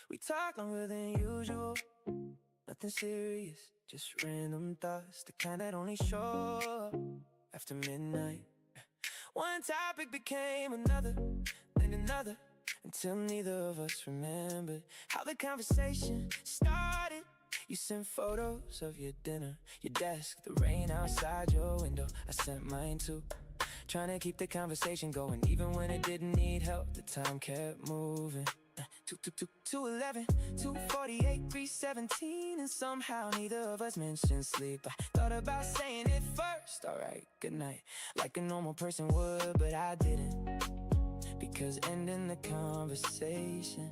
We talk longer than usual. Nothing serious, just random thoughts, the kind that only show up after midnight. One topic became another, then another, until neither of us remembered how the conversation started. You sent photos of your dinner, your desk, the rain outside your window. I sent mine too, trying to keep the conversation going. Even when it didn't need help, the time kept moving. 2:11, 2:48, 3:17, and somehow neither of us mentioned sleep. I thought about saying it first, alright, good night, like a normal person would, but I didn't, because ending the conversation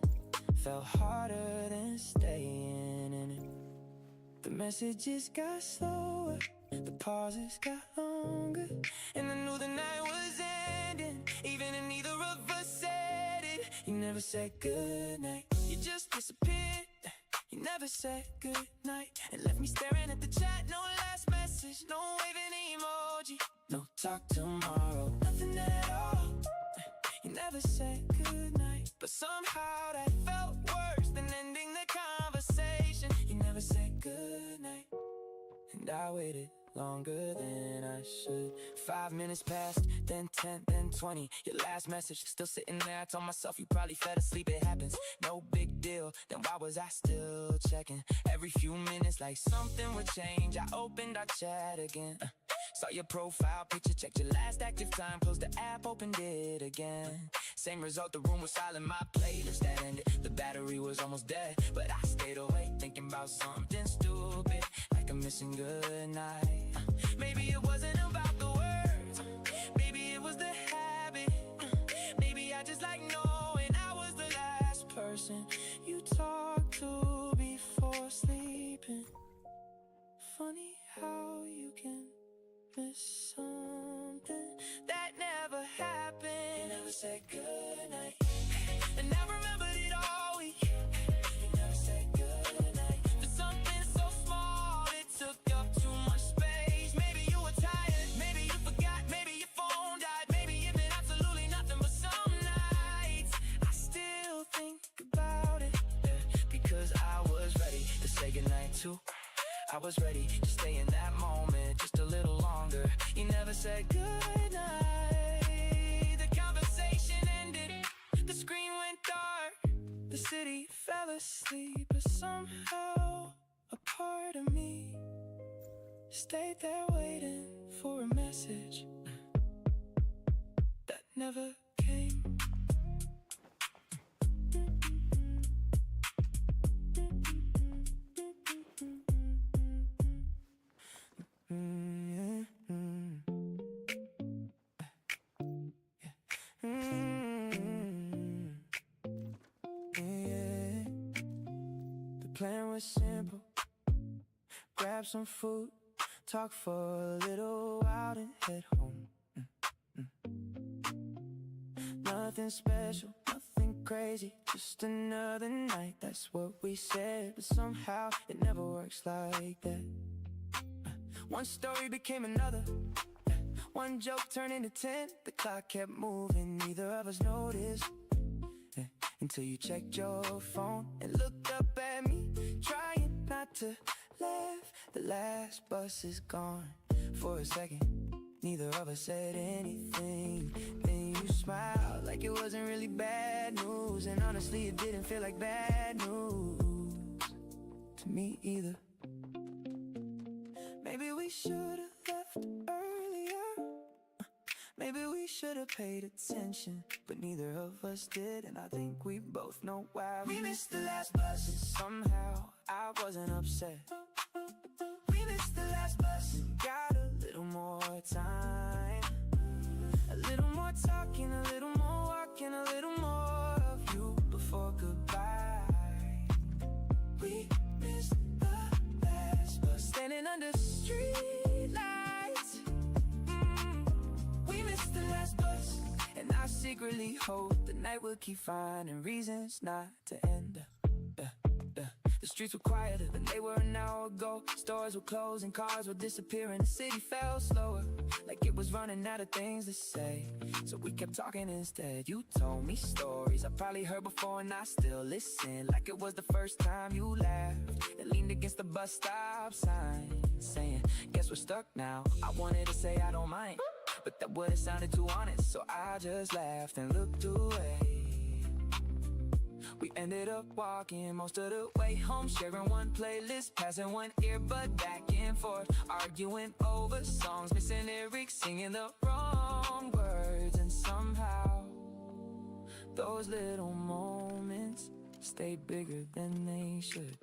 felt harder than staying in it. The messages got slower, the pauses got longer, and I knew the night was ending, even if neither of us said it. You never said goodnight, you just disappeared. You never said goodnight, and left me staring at the chat. No last message, no waving emoji, no talk tomorrow, nothing at all. You never said goodnight, but somehow that felt worse than ending the conversation. You never said goodnight, and I waited longer than I should. 5 minutes passed, then 10, then 20. Your last message, still sitting there. I told myself you probably fell asleep, it happens, no big deal. Then why was I still checking? Every few minutes like something would change. I opened our chat again, saw your profile picture, checked your last active time, closed the app, opened it again. Same result, the room was silent, my playlist that ended. The battery was almost dead, but I stayed awake thinking about something stupid, like a missing goodnight. Maybe it wasn't about the words, maybe it was the habit. Maybe I just like knowing I was the last person you talked to before sleeping. Funny how you can miss something that never happened. You never said goodnight, and I remembered it all week. You never said goodnight for something so small, it took up too much space. Maybe you were tired, maybe you forgot, maybe your phone died, maybe it meant absolutely nothing. But some nights I still think about it, because I was ready to say goodnight too. I was ready to stay in that moment just a little longer. You never said goodnight. The conversation ended, the screen went dark, the city fell asleep, but somehow a part of me stayed there waiting for a message that never came. The plan was simple, grab some food, talk for a little while, and head home. Nothing special, nothing crazy, just another night, that's what we said. But somehow it never works like that. One story became another, one joke turned into 10. The clock kept moving, neither of us noticed, until you checked your phone and looked up at me, trying not to laugh. The last bus is gone. For a second, neither of us said anything. Then you smiled like it wasn't really bad news, and honestly it didn't feel like bad news to me either. Maybe we should've left earlier, maybe we should've paid attention, but neither of us did, and I think we both know why. We missed the last bus, and somehow I wasn't upset. We missed the last bus, and got a little more time, a little more talking, a little more walking, a little more of you before goodbye. We missed the last bus, standing under street lights. We missed the last bus, and I secretly hope the night will keep finding reasons not to end. The The streets were quieter than they were an hour ago. Stores were closing, cars were disappearing. The city felt slower, like it was running out of things to say. So we kept talking instead. You told me stories I probably heard before, and I still listen like it was the first time. You laughed and leaned against the bus stop sign, saying, guess we're stuck now. I wanted to say I don't mind, but that would've sounded too honest. So I just laughed and looked away. We ended up walking most of the way home, sharing one playlist, passing one earbud back and forth, arguing over songs, missing lyrics, singing the wrong words. And somehow those little moments stayed bigger than they should.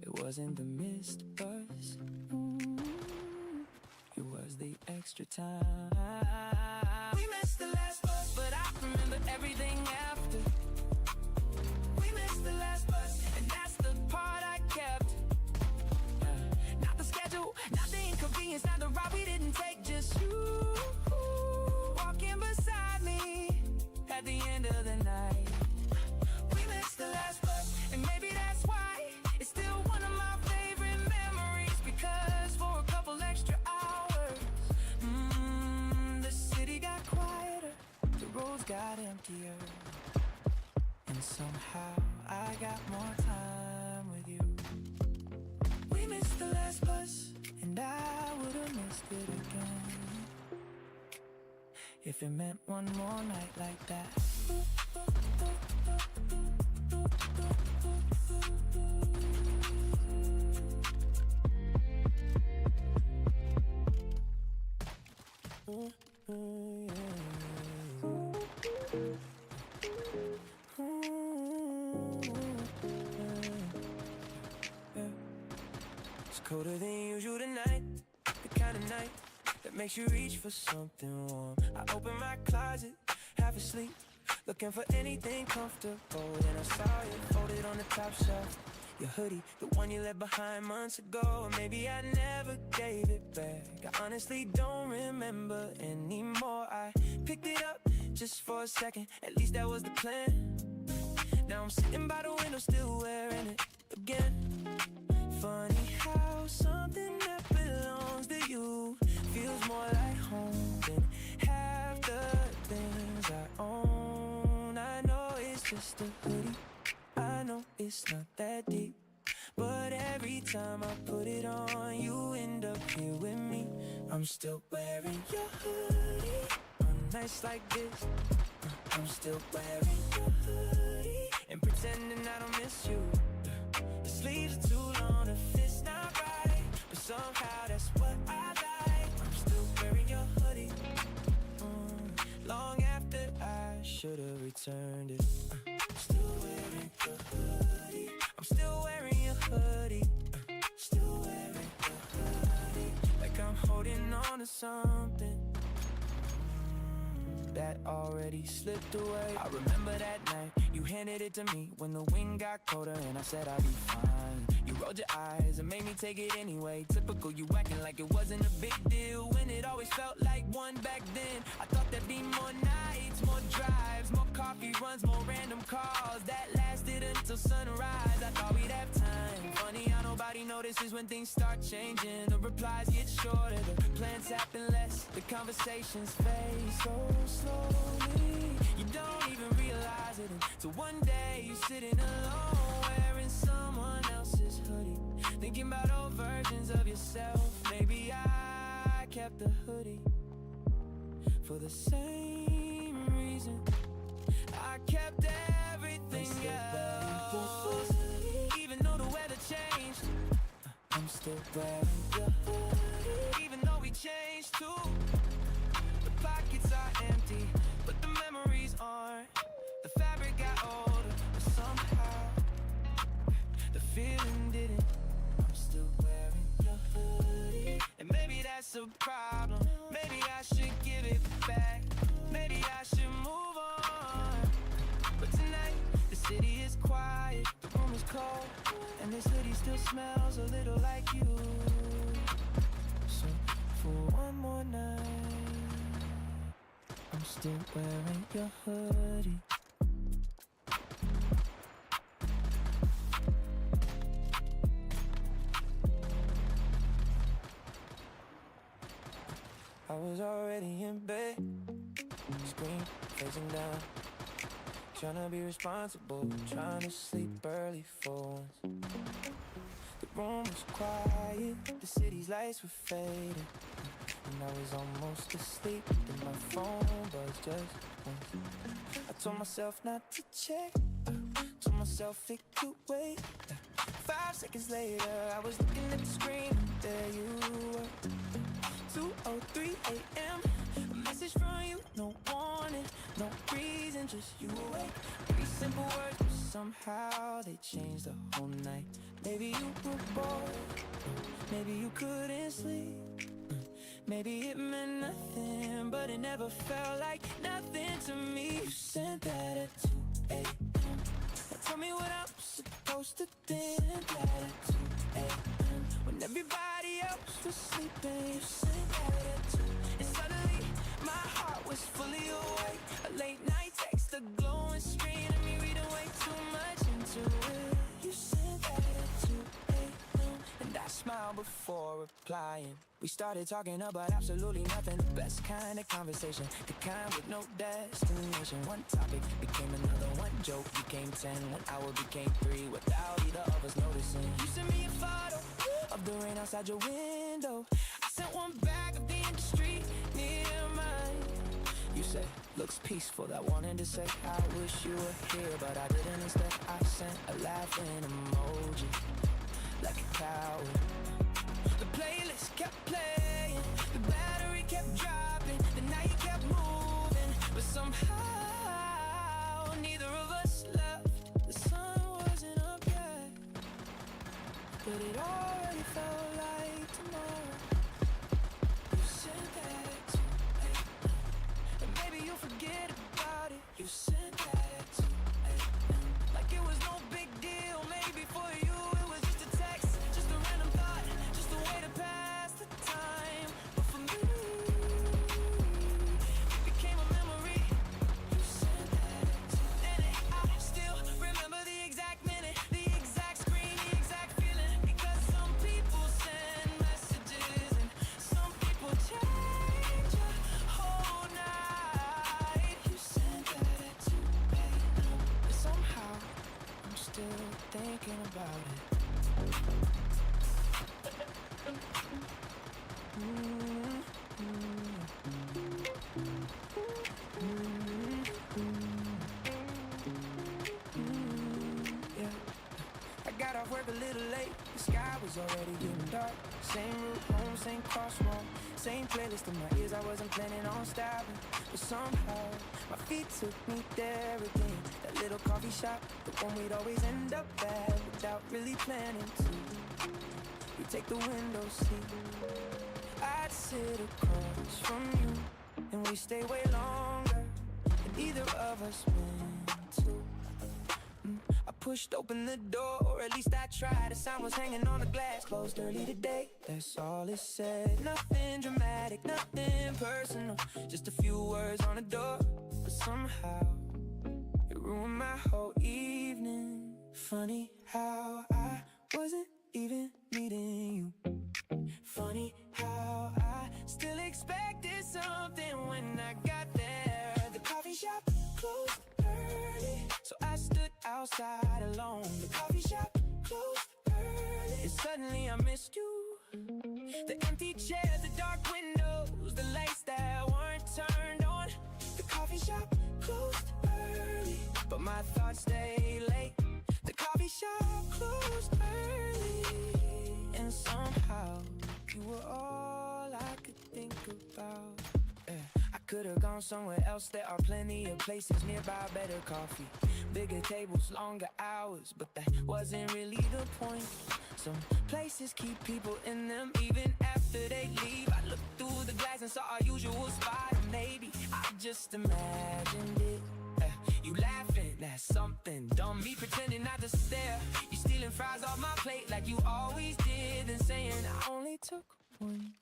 It wasn't the missed bus, it was the extra time. We missed the last bus, but I remember everything after. We missed the last bus, and that's the part I kept. Not the schedule, not the inconvenience, not the ride we didn't take. Just you walking beside me at the end of the night. We missed the last bus, and maybe that's why it's still one of my favorite memories. Because for a couple extra hours, the city got quieter, the roads got emptier, and somehow I got more time with you. We missed the last bus, and I would've missed it again if it meant one more night like that. It's colder than usual tonight, the kind of night that makes you reach for something warm. I open my closet, half asleep, looking for anything comfortable. Then I saw it folded on the top shelf, your hoodie, the one you left behind months ago. Or maybe I never gave it back, I honestly don't remember anymore. I picked it up just for a second, at least that was the plan. Now I'm sitting by the window still wearing it again. Funny how something that belongs to you feels more like home than half the things I own. I know it's just a hoodie, I know it's not that deep, but every time I put it on, you end up here with me. I'm still wearing your hoodie on nights like this. I'm still wearing your hoodie and pretending I don't miss you. The sleeves are too long, the fit's not right, but somehow that's what I like. I'm still wearing your hoodie long after I should've returned it. I'm still wearing your hoodie, I'm still wearing your hoodie, still wearing your hoodie, like I'm holding on to something that already slipped away. I remember that night you handed it to me when the wind got colder, and I said I'd be fine. You rolled your eyes and made me take it anyway. Typical, you acting like it wasn't a big deal when it always felt like one back then. I thought there'd be more nights, more drives, more coffee runs, more random calls that lasted until sunrise. I thought we'd have time. Funny how nobody notices when things start changing. The replies get shorter, the plans happen less, the conversations fade so slowly. You don't even realize it until one day you're sitting alone wearing someone else's hoodie, thinking about old versions of yourself. Maybe I kept the hoodie for the same reason I kept everything else. Even though the weather changed, I'm still wearing your hoodie. Even though we changed too, the pockets are empty, but the memories aren't. The fabric got older, but somehow the feeling didn't. I'm still wearing your hoodie, and maybe that's a problem. Maybe I should give it back, maybe I should move on. But tonight the city is quiet, the room is cold, and this hoodie still smells a little like you. So for one more night, I'm still wearing your hoodie. was already in bed, screen facing down, trying to be responsible, trying to sleep early for once. The room was quiet, the city's lights were fading, and I was almost asleep, then my phone buzzed just once. I told myself not to check, told myself it could wait. 5 seconds later, I was looking at the screen, there you were. 2:03 a.m. A message from you, no warning, no reason, just you awake. 3 simple words, but somehow they changed the whole night. Maybe you were bored, maybe you couldn't sleep, maybe it meant nothing, but it never felt like nothing to me. You sent that at 2 a.m. Tell me what I'm supposed to think. That at 2 a.m. when everybody else was sleeping. You sent that at 2, and suddenly my heart was fully awake. A late night text, a glowing screen, and me reading way too much into it. You sent that at 2 a.m. and I smiled before replying. We started talking about absolutely nothing. The best kind of conversation, the kind with no destination. One topic became another, one joke became 10, 1 hour became 3 without either of us noticing. You sent me a photo of the rain outside your window. I sent one back of the industry near mine. You said, looks peaceful. I wanted to say I wish you were here, but I didn't. Instead I sent a laughing emoji, like a coward. The playlist kept playing, the battery kept dropping, the night kept moving, but somehow neither of us left. The sun wasn't up yet, but it already felt like tomorrow. You said that at 2 a.m. and maybe you'll forget about it. You said that at 2 a.m. like it was no big deal. Maybe for you it was just a text, just a random thought, just a way to pass the time. But for me, it became a memory. You said that at 2, and I still remember the exact minute, the exact screen, the exact feeling. Because some people send messages and some people change a whole night. You said that at 2 a.m. and somehow I'm still thinking about it. Yeah. I got off work a little late, the sky was already getting dark. Same route home, same crosswalk, same playlist in my ears. I wasn't planning on stopping, but somehow my feet took me there again. That little coffee shop, the one we'd always end up at without really planning to. We take the window seat, I'd sit across from you, and we stay way longer than either of us meant to. I pushed open the door, or at least I tried. The sign was hanging on the glass, closed early today. That's all it said. Nothing dramatic, nothing personal, just a few words on the door. But somehow it ruined my whole evening. Funny how I wasn't even needing you. Funny how I still expected something when I got there. The coffee shop closed early, so I stood outside alone. The coffee shop closed early, and suddenly I missed you. The empty chairs, the dark windows, the lights that weren't turned on. The coffee shop closed early, but my thoughts stayed late. The coffee shop closed early, and somehow you were all I could think about. I could have gone somewhere else. There are plenty of places nearby, better coffee, bigger tables, longer hours, but that wasn't really the point. Some places keep people in them even after they leave. I looked through the glass and saw our usual spot, or maybe I just imagined it. You laughing, that's something dumb. Me pretending not to stare. You stealing fries off my plate like you always did, and saying I only took one.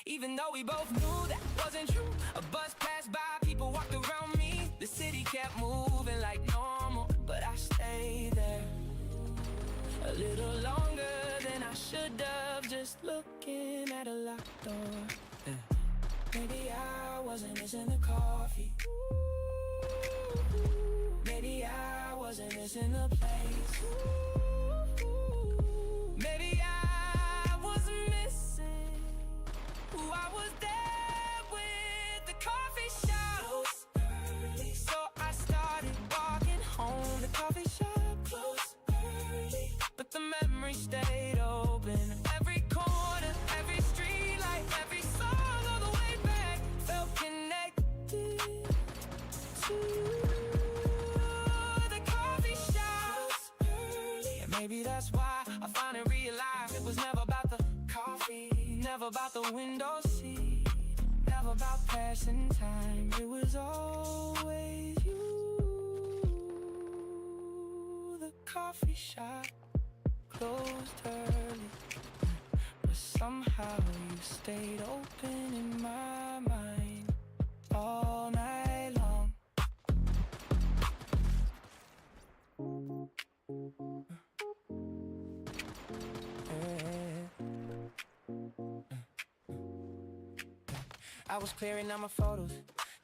Even though we both knew that wasn't true. A bus passed by, people walked around me. The city kept moving like normal, but I stayed there a little longer than I should have, just looking at a locked door. Maybe I wasn't missing the coffee. Maybe I wasn't missing the place. Maybe I wasn't missing who I was there with the coffee shop. Close early. So I started walking home. The coffee shop closed early, but the memory stayed open. Every corner, every street light, every song all the way back felt connected to the coffee shop. And maybe that's why I finally realized it was never about the coffee, never about the window seat, never about passing time. It was always you. The coffee shop closed early, but somehow you stayed open in my mind all night long. I was clearing out my photos,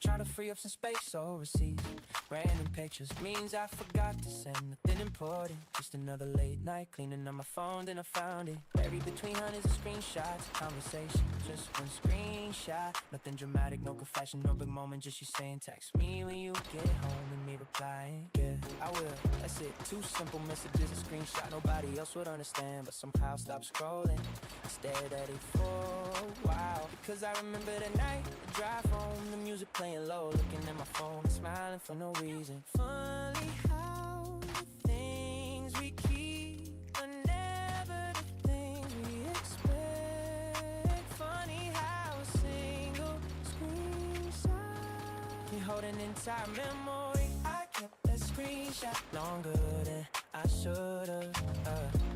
trying to free up some space so receipts. Random pictures means I forgot to send nothing important. Just another late night cleaning up my phone, then I found it buried between hundreds of screenshots. Conversation, just one screenshot. Nothing dramatic, no confession, no big moment. Just you saying text me when you get home and me replying. Yeah, I will. That's it. Two simple messages, a screenshot. Nobody else would understand, but somehow stop scrolling. I stared at it for a while because I remember the night, the drive home, the music playing low, looking at my phone, smiling for no reason. Funny how the things we keep are never the things we expect. Funny how a single screenshot can hold an entire memory. I kept that screenshot longer than I should've.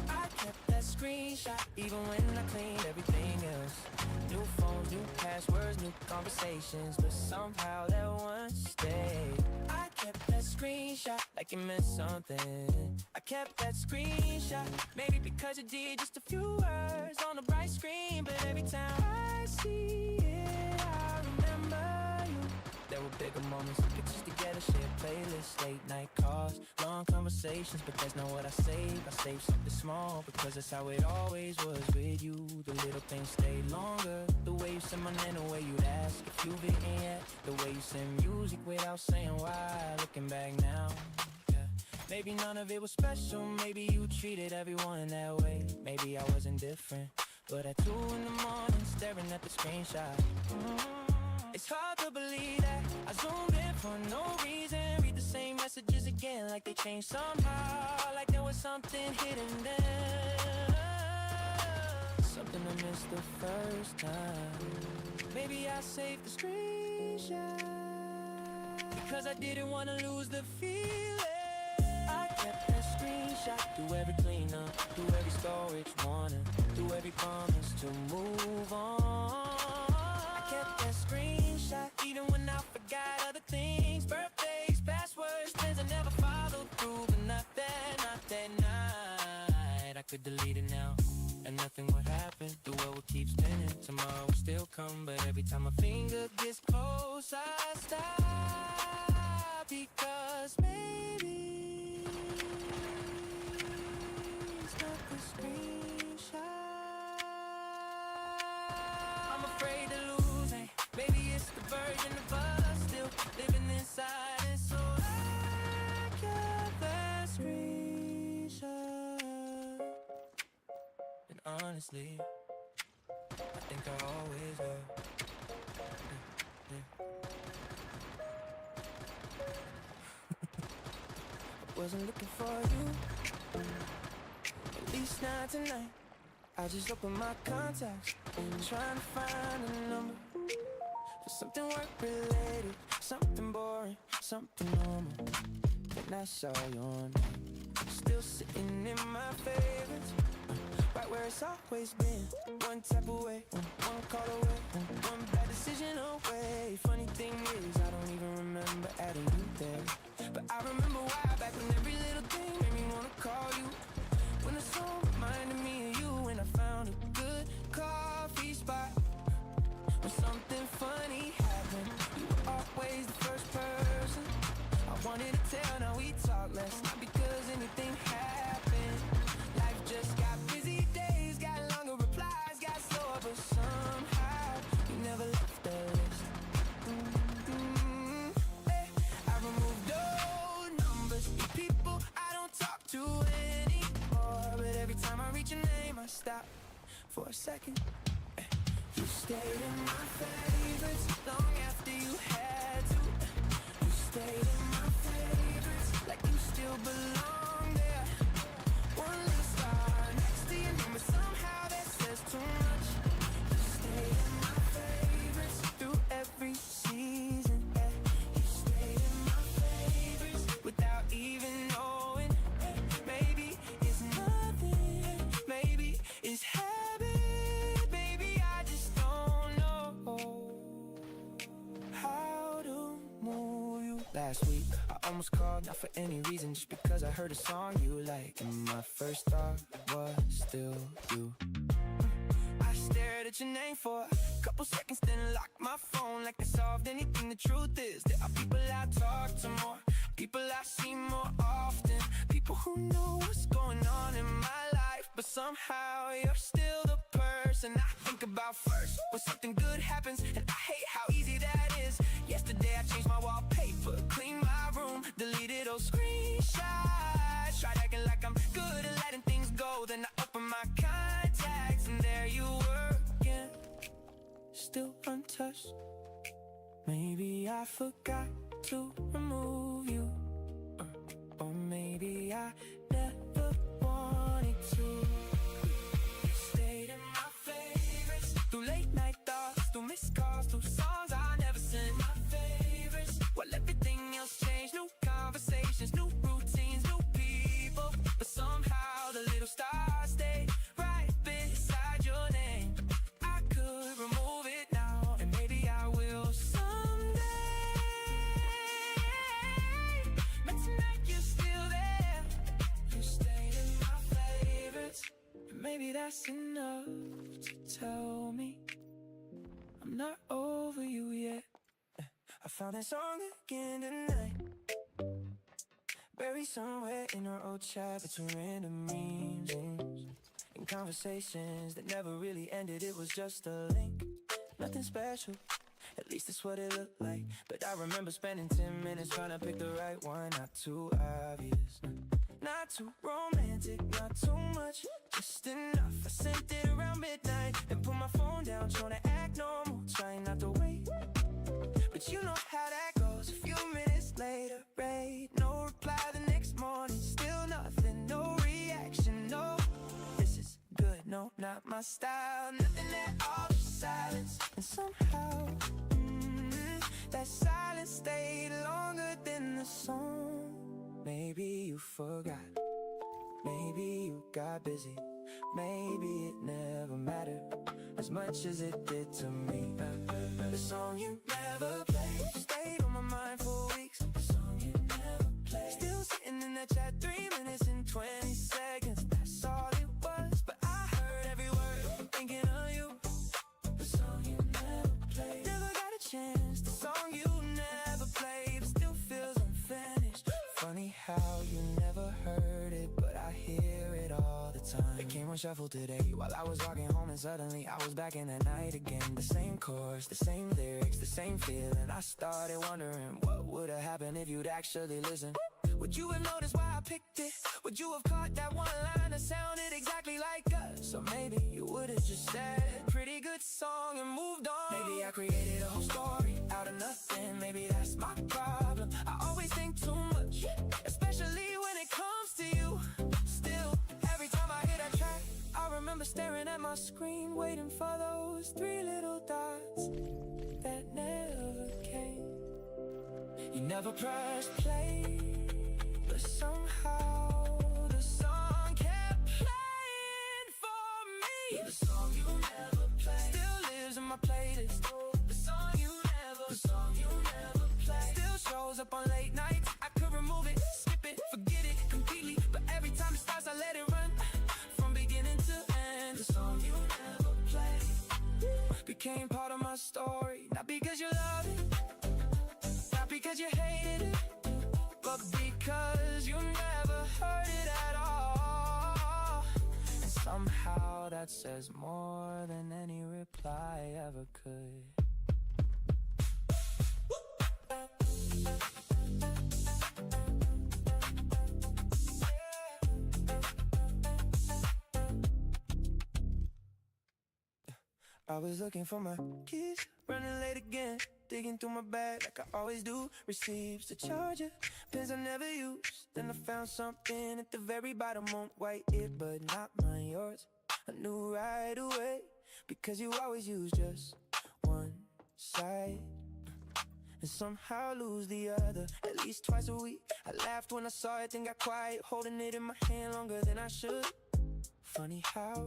I kept that screenshot even when I cleaned everything else. New phones, new passwords, new conversations, but somehow that one stayed. I kept that screenshot like it meant something. I kept that screenshot, maybe because it did just a few words on the bright screen, but every time I see it, I remember you. There were bigger moments, pictures together, shared playlists, late night calls, long conversations, but that's not what I saved. I saved something small because that's how it always was with you. The little things stayed longer. The way you send my name, the way you'd ask if you've eaten yet, the way you send music without saying why. Looking back now, yeah, maybe none of it was special. Maybe you treated everyone that way. Maybe I wasn't different, but at 2 in the morning, staring at the screenshot. It's hard to believe that I zoomed in for no reason. Read the same messages again like they changed somehow, like there was something hidden there, something I missed the first time. Maybe I saved the screenshot because I didn't want to lose the feeling. I kept that screenshot through every cleanup, through every storage warning, through every promise to move on. I kept that screenshot even when I forgot other things, birthdays, passwords, things I never followed through. But not that night. I could delete it now and nothing would happen. The world will keep spinning, tomorrow will still come, but every time my finger gets close, I stop because maybe it's not the screenshot I'm afraid to lose. Hey, maybe it's the version of us still living inside, and so I kept that screenshot. And honestly, I think I always will. I wasn't looking for you, at least not tonight. I just opened my contacts, trying to find a number for something work-related, something boring, something normal. Then I saw your name, still sitting in my favorites, right where it's always been. One tap away, one call away, one bad decision away. Funny thing is, I don't even remember adding you there, but I remember why back when every little thing made me wanna call you. When the song reminded me of you, and I found a good coffee spot. When something funny stop for a second. You stayed in my favorites long after you had to. You stayed in my favorites like you still belong there. One little star next to your name, but somehow that says too much. You stayed in my favorites through every season. You stayed in my favorites without even knowing. Maybe it's nothing, maybe it's habit. Baby, I just don't know how to move you. Last week I almost called, not for any reason, just because I heard a song you like, and my first thought was still you. I stared at your name for a couple seconds, then locked my phone like I solved anything. The truth is, there are people I talk to more, people I see more often, people who know what's going on in my life, but somehow you're still the person I think about first when something good happens, and I hate how easy that is. Yesterday I changed my wallpaper, cleaned my room, deleted those screenshots, tried acting like I'm good at letting things go, then I opened my contacts and there you were again, still untouched. Maybe I forgot to remove you, or maybe I never wanted to. You stayed in my favorites through late night thoughts, through missed calls, through songs I never sent. My favorites, while everything else changed. New conversations, new routines, new people, but somehow the little star stayed right beside your name. I could remove it now, and maybe I will someday, but tonight you're still there. You stayed in my favorites, and maybe that's enough to tell me I'm not over you yet. I found that song again tonight, buried somewhere in our old chat, between random memes and conversations that never really ended. It was just a link, nothing special, at least that's what it looked like. But I remember spending 10 minutes trying to pick the right one. Not too obvious, not too romantic, not too much, just enough. I sent it around midnight and put my phone down, trying to act normal, trying not to wait. But you know how that goes. A few minutes later, right, no reply the next morning, still nothing, no reaction, no. This is good, no, not my style, nothing at all, just silence. And somehow, that silence stayed longer than the song. Maybe you forgot, maybe you got busy, maybe it never mattered as much as it did to me. The song you never played stayed on my mind for weeks. The song you never played, still sitting in that chat, 3 minutes and 20 seconds. That's all it was, but I heard every word, thinking of you. The song you never played, never got a chance. The song you never played still feels unfinished. Funny how you never heard it, but I hear it all the time. It came on shuffle today while I was walking home, and suddenly I was back in the night again. The same chorus, the same lyrics, the same feeling. I started wondering what would have happened if you'd actually listened. Would you have noticed why I picked it? Would you have caught that one line that sounded exactly like us? Or maybe you would have just said, pretty good song, and moved on. Maybe I created a whole story out of nothing. Maybe that's my problem. I always think too much, especially when it comes to you. Still, every time I hear that track, I remember staring at my screen, waiting for those 3 little dots that never came. You never pressed play, but somehow the song kept playing for me. The song you never played still lives in my playlist. The song you never played still shows up on late nights. I could remove it, skip it, forget it completely, but every time it starts I let it run from beginning to end. The song you never played became part of my story, not because you love it, not because you hated it, but because you never heard it at all. And somehow that says more than any reply ever could. I was looking for my keys, running late again, digging through my bag like I always do. Receipts, the charger, pins I never used. Then I found something at the very bottom on white earbud, not mine, yours. I knew right away, because you always use just one side and somehow lose the other, at least twice a week. I laughed when I saw it, then got quiet, holding it in my hand longer than I should. Funny how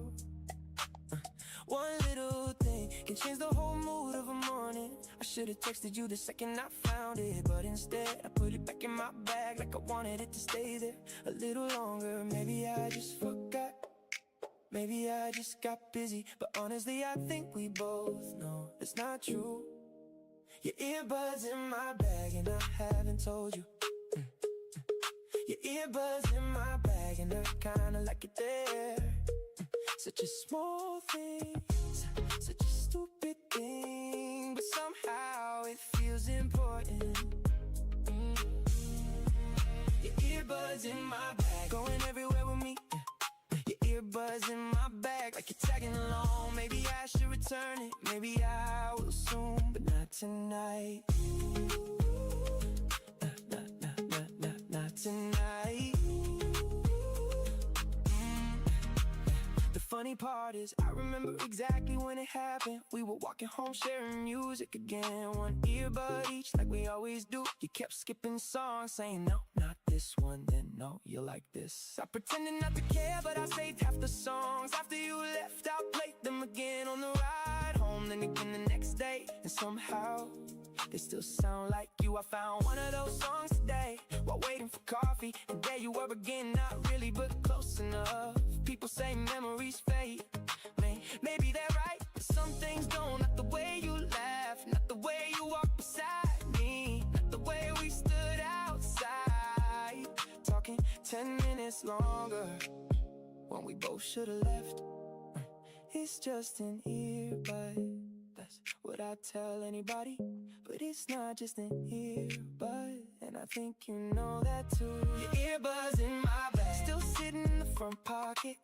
one little thing can change the whole mood of a morning. I should've texted you the second I found it, but instead I put it back in my bag like I wanted it to stay there a little longer. Maybe I just forgot, maybe I just got busy, but honestly I think we both know it's not true. Your earbuds in my bag and I haven't told you. Your earbuds in my bag and I kinda like it there. Such a small thing, such a stupid thing, but somehow it feels important. Your earbuds in my bag, going everywhere with me. Your earbuds in my bag, like you're tagging along. Maybe I should return it, maybe I will soon, but not tonight. Not tonight. The funny part is, I remember exactly when it happened. We were walking home sharing music again, one earbud each like we always do. You kept skipping songs, saying no, not this one, then no, you like this. I pretended not to care, but I saved half the songs. After you left, I played them again on the ride home, then again the next day. And somehow, they still sound like you. I found one of those songs today while waiting for coffee, and there you were again, not really, but close enough. People say memories fade, maybe they're right, but some things don't. Not the way you laugh, not the way you walk beside me, not the way we stood outside talking 10 minutes longer when we both should've left. It's just an earbud, that's what I tell anybody, but it's not just an earbud, and I think you know that too. Your earbuds in my bag, still sitting in the front pocket.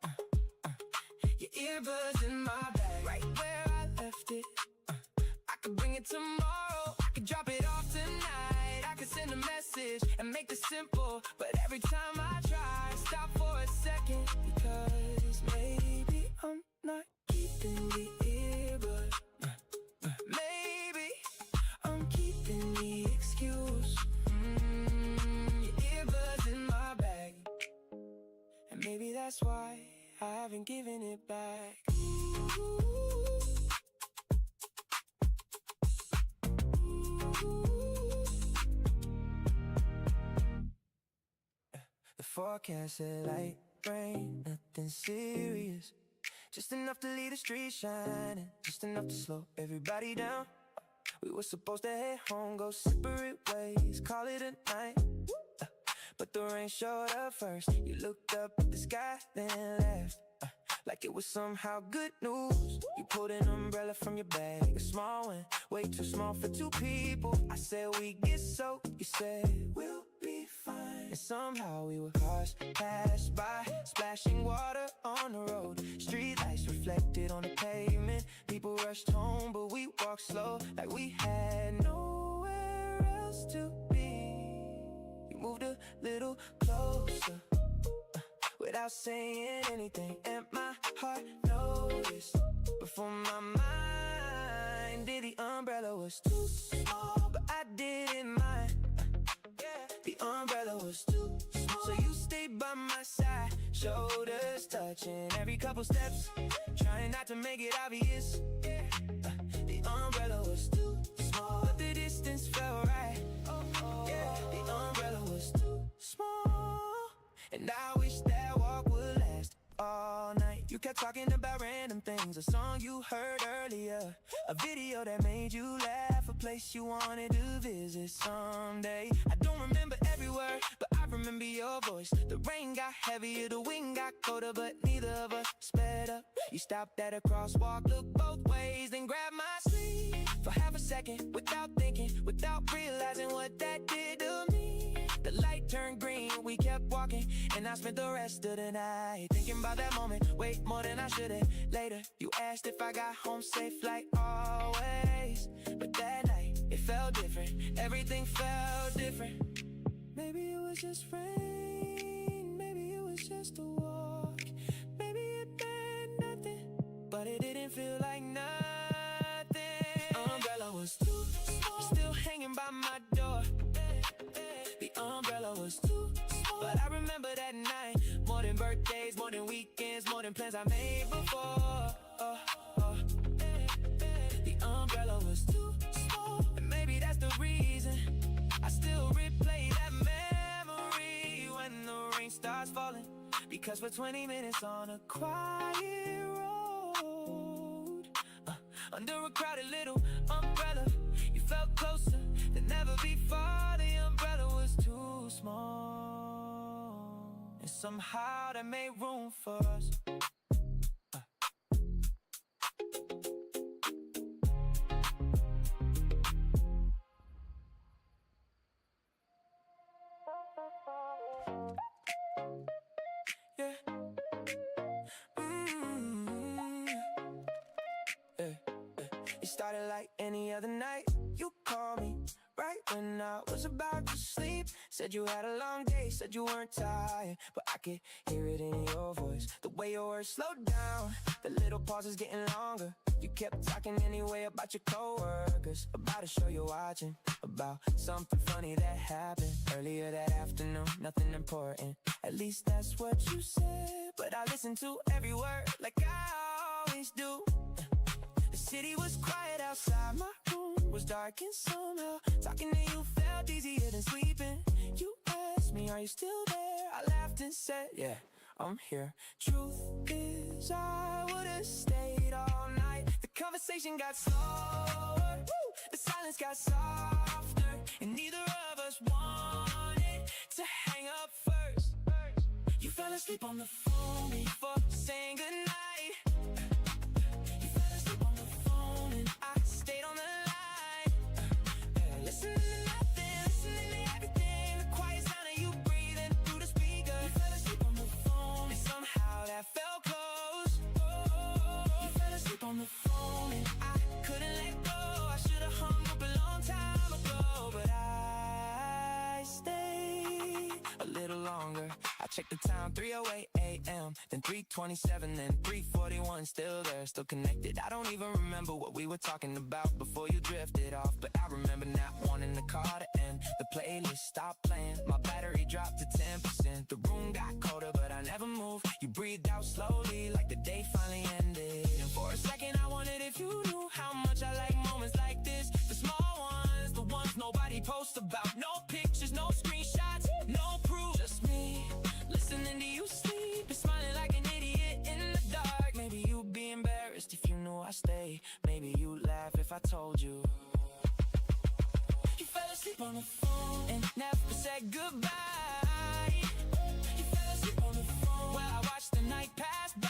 Your earbuds in my bag, right where I left it. I could bring it tomorrow, I could drop it off tonight. I could send a message and make this simple, but every time I try, I stop for a second, because maybe I'm not keeping the earbud. Maybe I'm keeping the excuse. Your earbuds in my bag, and maybe that's why I haven't given it back. The forecast said light rain, nothing serious, just enough to leave the street shining, just enough to slow everybody down. We were supposed to head home, go separate ways, call it a night, but the rain showed up first. You looked up at the sky, then left, like it was somehow good news. You pulled an umbrella from your bag, a small one, way too small for two people. I said we get soaked, you said we'll be fine, and somehow we were cars passed by, splashing water on the road. Street lights reflected on the pavement, people rushed home, but we walked slow, like we had nowhere else to be. You moved a little closer, without saying anything, and my heart noticed. Before my mind did, the umbrella was too small, but I didn't mind. The umbrella was too small, so you stayed by my side, shoulders touching every couple steps, trying not to make it obvious. The umbrella was too small, but the distance felt right. The umbrella was too small, and I wish that walk would last all night. You kept talking about random things, a song you heard earlier, a video that made you laugh, a place you wanted to visit someday. I don't remember every word, but I remember your voice. The rain got heavier, the wind got colder, but neither of us sped up. You stopped at a crosswalk, looked both ways, then grabbed my sleeve for half a second, without thinking, without realizing what that did to me. The light turned green, we kept walking, and I spent the rest of the night thinking about that moment. Wait, more than I should've. Later, you asked if I got home safe like always. But that night, it felt different. Everything felt different. Maybe it was just rain, maybe it was just a walk, maybe it meant nothing, but it didn't feel like nothing. Umbrella was too small, still hanging by my door. The umbrella was too small, but I remember that night. More than birthdays, more than weekends, more than plans I made before. The umbrella was too small, and maybe that's the reason I still replay that memory when the rain starts falling. Because for 20 minutes on a quiet road, under a crowded little umbrella, you felt closer than ever before. The umbrella was too small, and somehow that made room for us. Yeah. It started like any other night. You called me right when I was about to sleep. Said you had a long day, said you weren't tired, but I could hear it in your voice. The way your words slowed down, the little pauses getting longer. You kept talking anyway about your coworkers, about a show you're watching, about something funny that happened earlier that afternoon. Nothing important, at least that's what you said. But I listened to every word like I always do. The city was quiet outside, my room was dark, and somehow talking to you felt easier than sleeping. You asked me, are you still there? I laughed and said, yeah, I'm here. Truth is, I would've stayed all night. The conversation got slower, the silence got softer, and neither of us wanted to hang up first. You fell asleep on the phone before saying goodnight. You fell asleep on the phone and I stayed on the line, listening to nothing, listening to everything. The quiet sound of you breathing through the speaker. You fell asleep on the phone and somehow that felt close. You fell asleep on the phone and I couldn't let go. I should've hung up a long time ago, but I stayed a little longer. I checked the time, 3:08 a.m., then 3:27, then 3:41, still there, still connected. I don't even remember what we were talking about before you drifted off, but I remember not wanting the call to end. The playlist stopped playing, my battery dropped to 10%. The room got colder, but I never moved. You breathed out slowly, like the day finally ended. And for a second I wondered if you knew how much I like moments like this. The small ones, the ones nobody posts about. No pictures, no screenshots, no proof. Just me, listening to you sleep and smiling like an idiot in the dark. Maybe you'd be embarrassed if you knew I stayed. Maybe you'd laugh if I told you. You fell asleep on the phone and never said goodbye. You fell asleep on the phone while I watched the night pass by.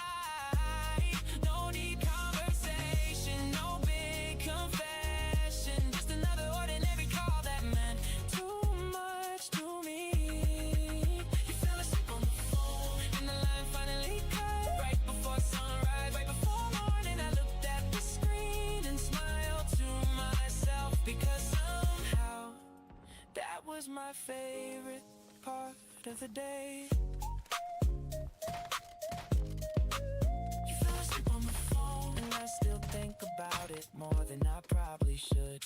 No deep conversation, no big confession, just another ordinary call that meant too much to me. You fell asleep on the phone and the line finally cut right before sunrise, right before morning. I looked at the screen and smiled to myself, because somehow that was my favorite part of the day. You fell asleep on the phone and I still think about it more than I probably should.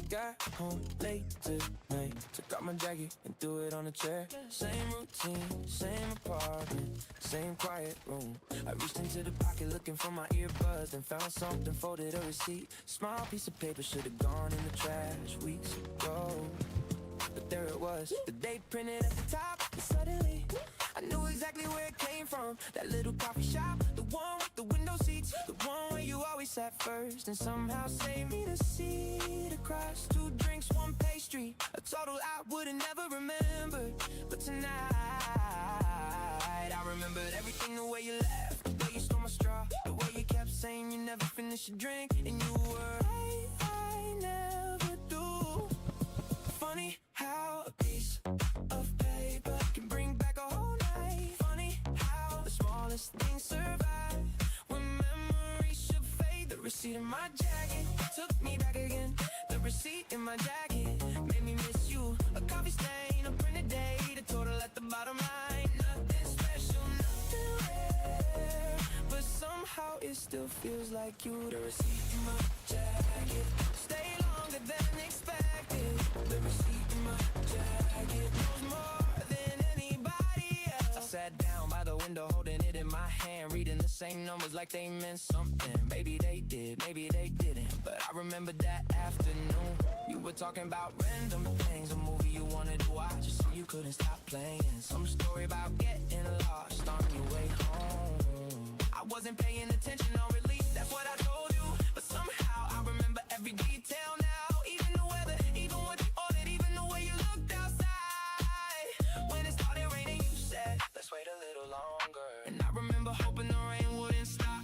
Got home late tonight, took out my jacket and threw it on a chair. Same routine, same apartment, same quiet room. I reached into the pocket looking for my earbuds and found something, folded a receipt. Small piece of paper, should've gone in the trash weeks ago. But there it was, the date printed at the top, and suddenly I knew exactly where it came from. That little coffee shop, the one with the window seats, the one where you always sat first and somehow saved me the seat across. 2 drinks, 1 pastry, a total I would've never remembered. But tonight, I remembered everything. The way you laughed, the way you stole my straw, the way you kept saying you never finish your drink, and you were I never do. Funny how a piece of paper can bring back a whole night. Funny how the smallest things survive when memories should fade. The receipt in my jacket took me back again. The receipt in my jacket made me miss you. A coffee stain, a printed date, a total at the bottom line. Nothing special, nothing rare, but somehow it still feels like you. The receipt in my jacket stay longer than expected. The receipt in my jacket knows more than anybody else. I sat down by the window holding it in my hand, reading the same numbers like they meant something. Maybe they did, maybe they didn't, but I remember that afternoon. You were talking about random things, a movie you wanted to watch, so you couldn't stop playing. Some story about getting lost on your way home. I wasn't paying attention, no relief, that's what I told you. But somehow I remember every detail now. Even the weather, even what you ordered, even the way you looked outside. When it started raining, you said, let's wait a little longer. And I remember hoping the rain wouldn't stop.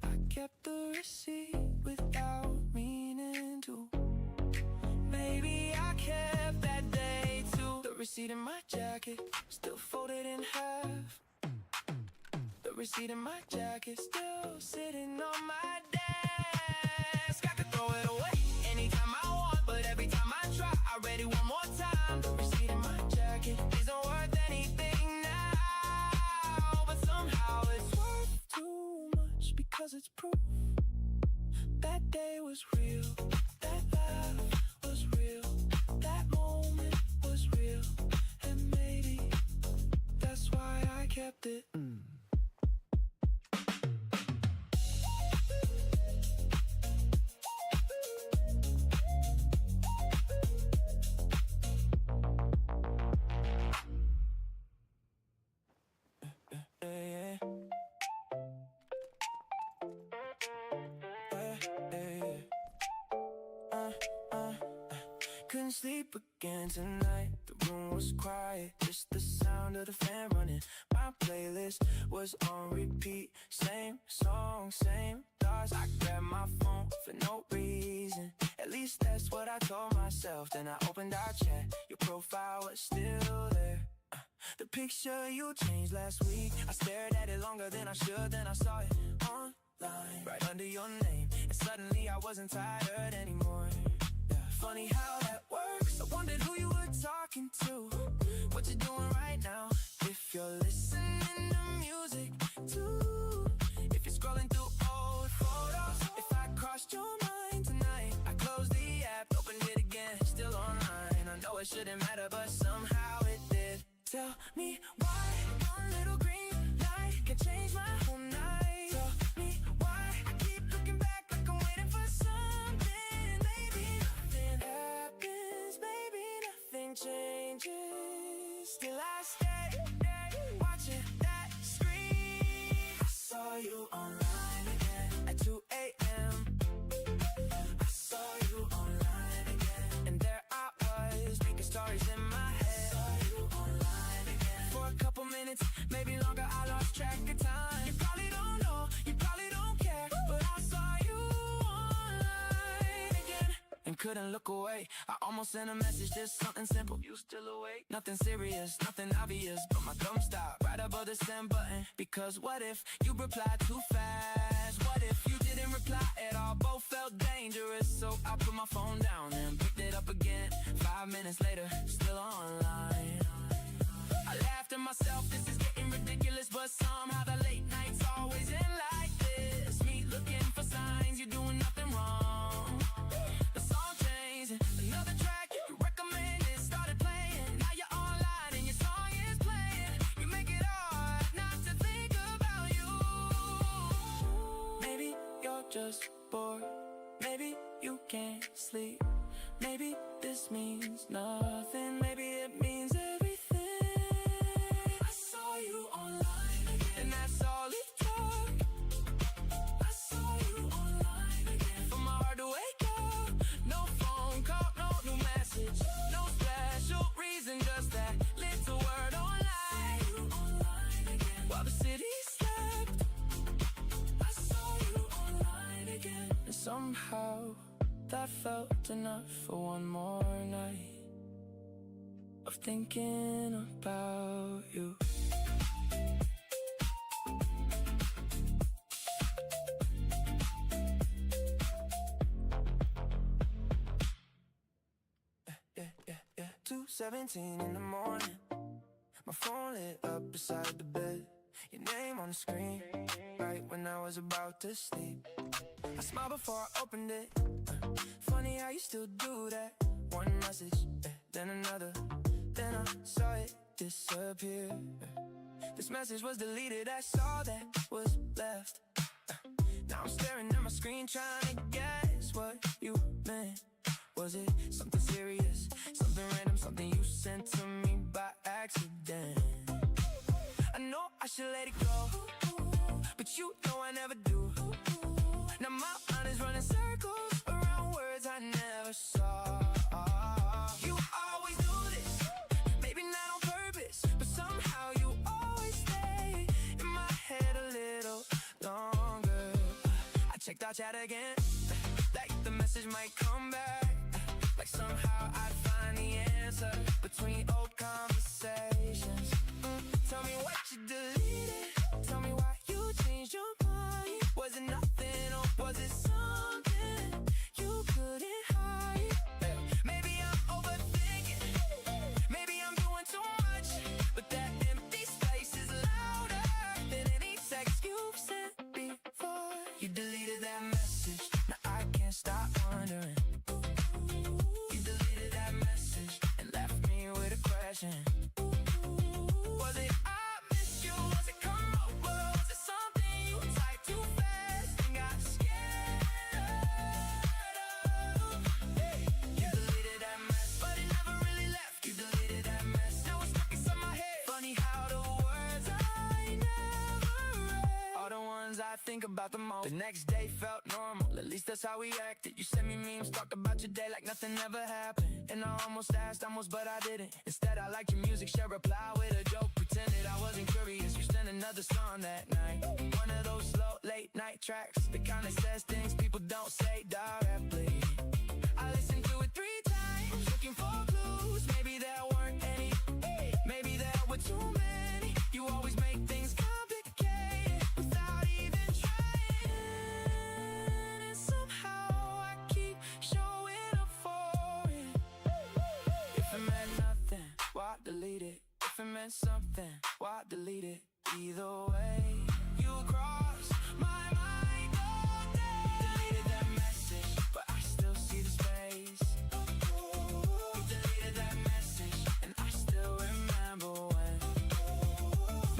I kept the receipt without meaning to. Maybe I kept that day too. The receipt in my jacket, still folded in half. The receipt in my jacket, still sitting on my desk. I could throw it away anytime I want, but every time I try, I read it one more time. The receipt in my jacket isn't worth anything now, but somehow it's worth too much because it's proof that day was real, that laugh was real, that moment was real, and maybe that's why I kept it. Couldn't sleep again tonight. The room was quiet, just the sound of the fan running. My playlist was on repeat. Same song, same thoughts. I grabbed my phone for no reason. At least that's what I told myself. Then I opened our chat. Your profile was still there. The picture you changed last week, I stared at it longer than I should. Then I saw it online, right under your name. And suddenly I wasn't tired anymore. Funny how that works. I wondered who you were talking to, what you're doing right now, if you're listening to music too, if you're scrolling through old photos. If I crossed your mind tonight, I closed the app, opened it again, still online. I know it shouldn't matter, but somehow it did. Tell me why one little green light can change my whole night. Tell me why I keep looking back like I'm waiting for something. Maybe nothing happens, maybe nothing changes. Still I stay watching that screen. I saw you online again at 2 a.m. I saw you online again, and there I was making stories in my head. For a couple minutes, maybe longer, I lost track of time. You probably don't know, you probably don't care, but I saw you online again and couldn't look away. I almost sent a message, just something simple. You still awake? Nothing serious, nothing obvious, but my thumb stopped right above the send button. Because what if you replied too fast? What if you didn't reply at all? Both felt dangerous, so I put my phone down and picked it up again. 5 minutes later, still online. I laughed at myself, this is getting ridiculous, but somehow the late nights always end like this. Me looking for signs, you're doing nothing wrong. The song changed, another track you recommended started playing. Now you're online and your song is playing. You make it hard not to think about you. Maybe you're just bored, maybe you can't sleep. Maybe this means nothing, maybe it means everything. I somehow that felt enough for one more night of thinking about you. Yeah. 2:17 in the morning, my phone lit up beside the bed. Your name on the screen, right when I was about to sleep. I smiled before I opened it. Funny how you still do that. One message, then another, then I saw it disappear. This message was deleted, that's all that was left. Now I'm staring at my screen trying to guess what you meant. Was it something serious, something random, something you sent to me by accident? I know I should let it go, but you know I never do. Now my mind is running circles around words I never saw. You always do this, maybe not on purpose, but somehow you always stay in my head a little longer. I checked our chat again, like the message might come back, like somehow I'd find the answer between old conversations. Tell me what you deleted, tell me why you changed your mind. Was it nothing or was it something you couldn't hide? Maybe I'm overthinking, maybe I'm doing too much, but that empty space is louder than any text you've sent before. You deleted that message, now I can't stop wondering. You deleted that message and left me with a question. Was it I missed you? Was it come over? Was it something you typed too fast and got scared of? Hey, you deleted that mess, but it never really left. You deleted that mess, now it's stuck inside my head. Funny how the words I never read are the ones I think about the most. The next day felt normal, at least that's how we acted. You sent me memes, talked about your day like nothing ever happened. And I almost asked, but I didn't. Instead I liked your music, shared reply with a joke, pretended I wasn't curious. You sent another song that night, one of those slow late night tracks, the kind that says things people don't say directly. I listened to it 3 times, looking for clues. Maybe there weren't any, maybe there were too many. You always make things complicated without even trying, and somehow I keep showing up for it. If it meant nothing, why delete it? If it meant something, why delete it? Either way, you cross my mind all day. Deleted that message, but I still see the space. You deleted that message, and I still remember when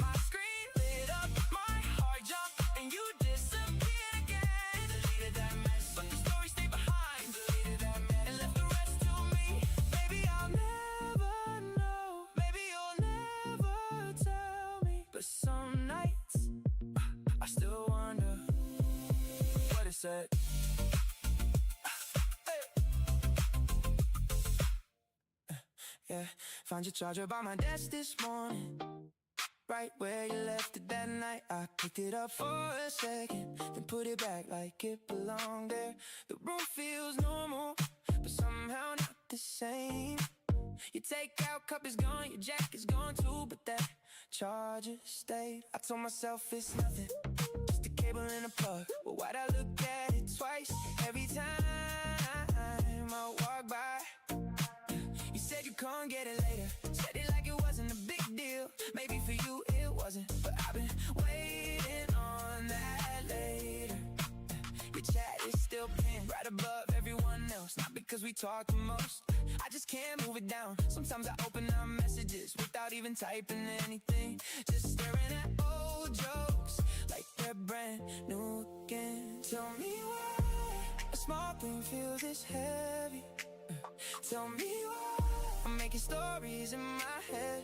my screen lit up, my heart jumped, and you disappeared again. Deleted that message, but the story stayed behind. Deleted that message, and left the rest to me. Maybe I'll never know, maybe you'll never tell me, but some nights I still wonder what it said. Yeah, found your charger by my desk this morning, right where you left it that night. I picked it up for a second, then put it back like it belonged there. The room feels normal, but somehow not the same. Your takeout cup is gone, your jacket's gone too, but that charger stayed. I told myself it's nothing, just a cable and a plug. But why'd I look at it twice every time I walk by? You said you couldn't get it later, said it like it wasn't a big deal. Maybe for you it wasn't, but I've been waiting on that later. Your chat is still pinned right above everyone else, not because we talk the most, I just can't move it down. Sometimes I open up messages without even typing anything, just staring at old jokes like they're brand new again. Tell me why a small thing feels this heavy. Tell me why I'm making stories in my head.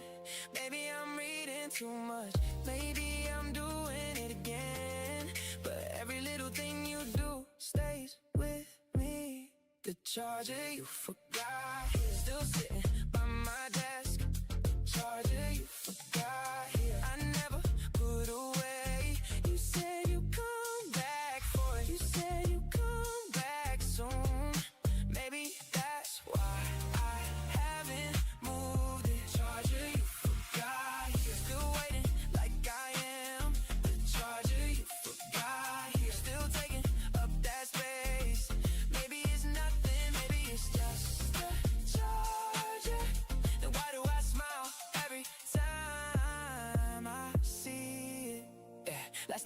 Maybe I'm reading too much, maybe I'm doing it again, but every little thing you do stays with me. The charger you forgot here, still sitting by my desk. Charger you forgot here, I never put away. You said you come back for it, you said you come back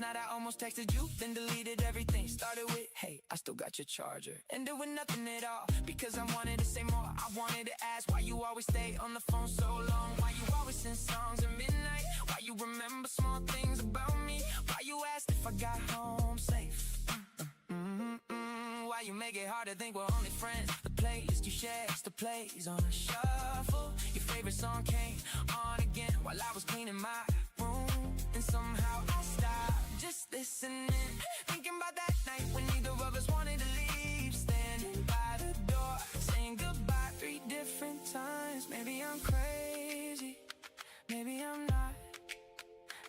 night I almost texted you, then deleted everything. Started with, hey, I still got your charger. Ended with nothing at all, because I wanted to say more. I wanted to ask why you always stay on the phone so long. Why you always send songs at midnight. Why you remember small things about me. Why you asked if I got home safe. Why you make it hard to think we're only friends. The playlist you share still plays on a shuffle. Your favorite song came on again while I was cleaning my room. And somehow I stopped just listening, thinking about that night when neither of us wanted to leave. Standing by the door, saying goodbye 3 different times. Maybe I'm crazy, maybe I'm not.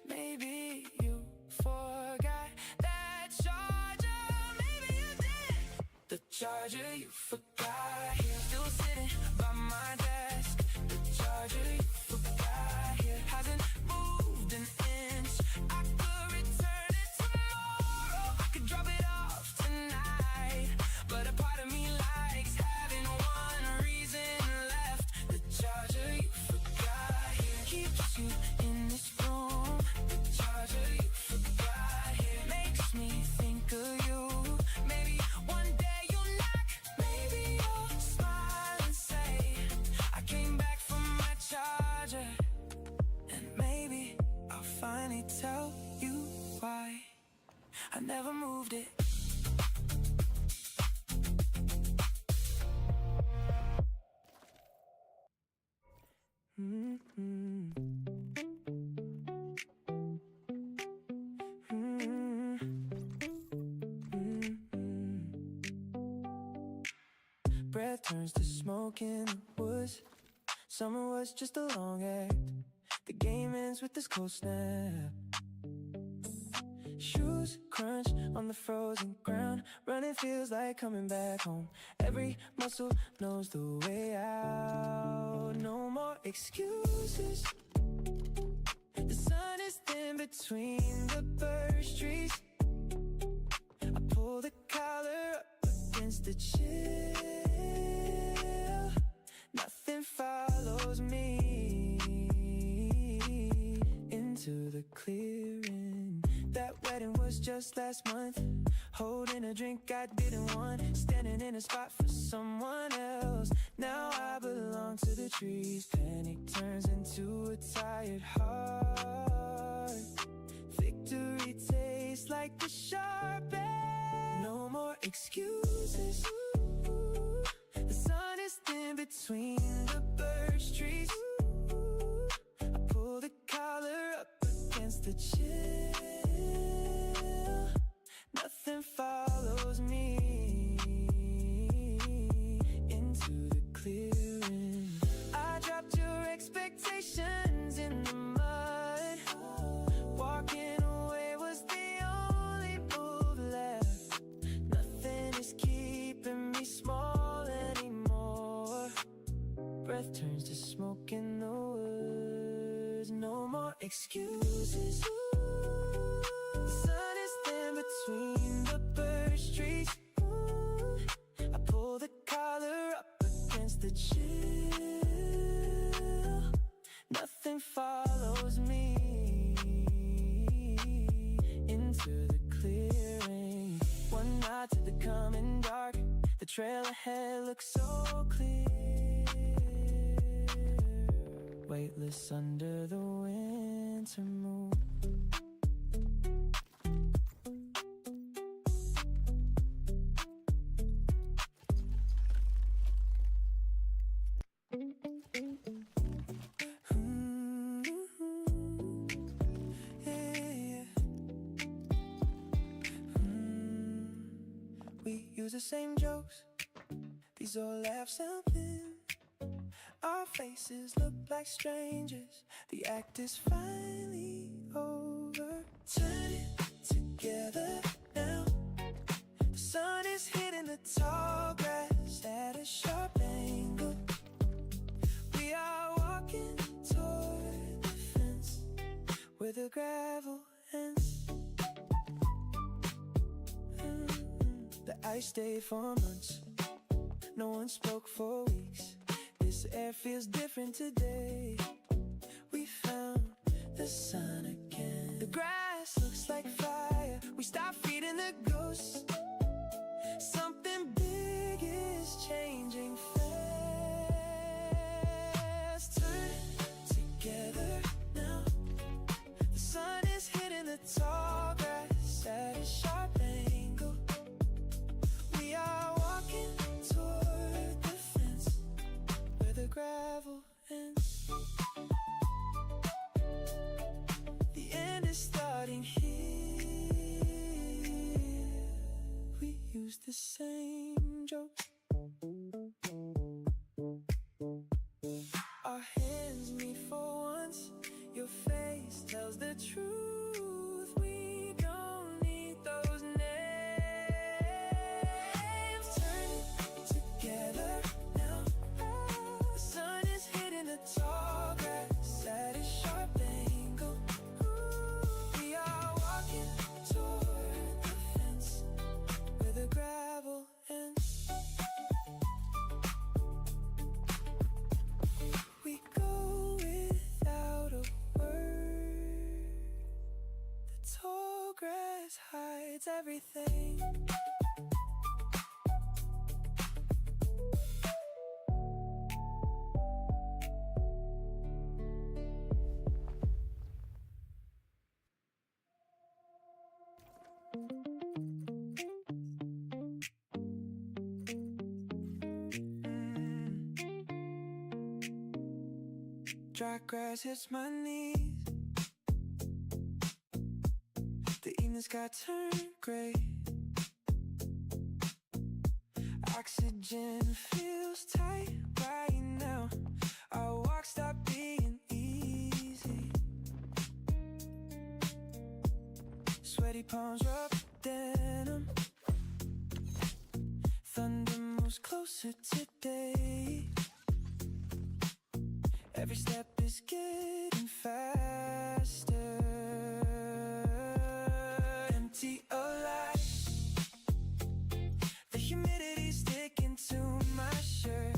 Maybe you forgot that charger. Maybe you did. The charger you forgot here, still sitting by my desk. The charger you forgot here hasn't moved an inch. I could return it tomorrow. I could drop it off tonight, but a part of me likes having one reason left. The charger you forgot here keeps you in this room. The charger you forgot here makes me think of you. Maybe one day you'll knock, maybe you'll smile and say I came back from my charger. And maybe I'll finally tell you why I never moved it. Breath turns to smoke in the woods. Summer was just a long act. The game ends with this cold snap. Shoes crunch on the frozen ground. Running feels like coming back home. Every muscle knows the way out. No more excuses. The sun is thin between the birch trees. I pull the collar up against the chill. Nothing follows me into the clearing. That wedding was just last month. Holding a drink I didn't want. Standing in a spot for someone else. Now I belong to the trees. Panic turns into a tired heart. Victory tastes like the sharp end. No more excuses. The sun is thin between the birch trees. I pull the collar up against the chill. Nothing follows me into the clearing. I dropped your expectations in the mud. Walking away was the only move left. Nothing is keeping me small anymore. Breath turns to smoke in the woods. No more excuses. The sun is thin between the birch trees. I pull the collar up against the chill. Nothing follows me into the clearing. One nod to the coming dark. The trail ahead looks so clear. Weightless under the winter moon. We use the same jokes, these all laugh something. Our faces look like strangers. The act is finally over. Turn it together now. The sun is hitting the tall grass at a sharp angle. We are walking toward the fence where the gravel ends. The ice stayed for months. No one spoke for weeks. This air feels different today. We found the sun again. The grass looks like fire. everything. Dry grass hits my knees. The evening sky turned gray. Oxygen feels tight right now. Our walk stopped being easy. Sweaty palms rub denim. Thunder moves closer today. Every step is getting faster. Empty alive. The humidity's sticking to my shirt.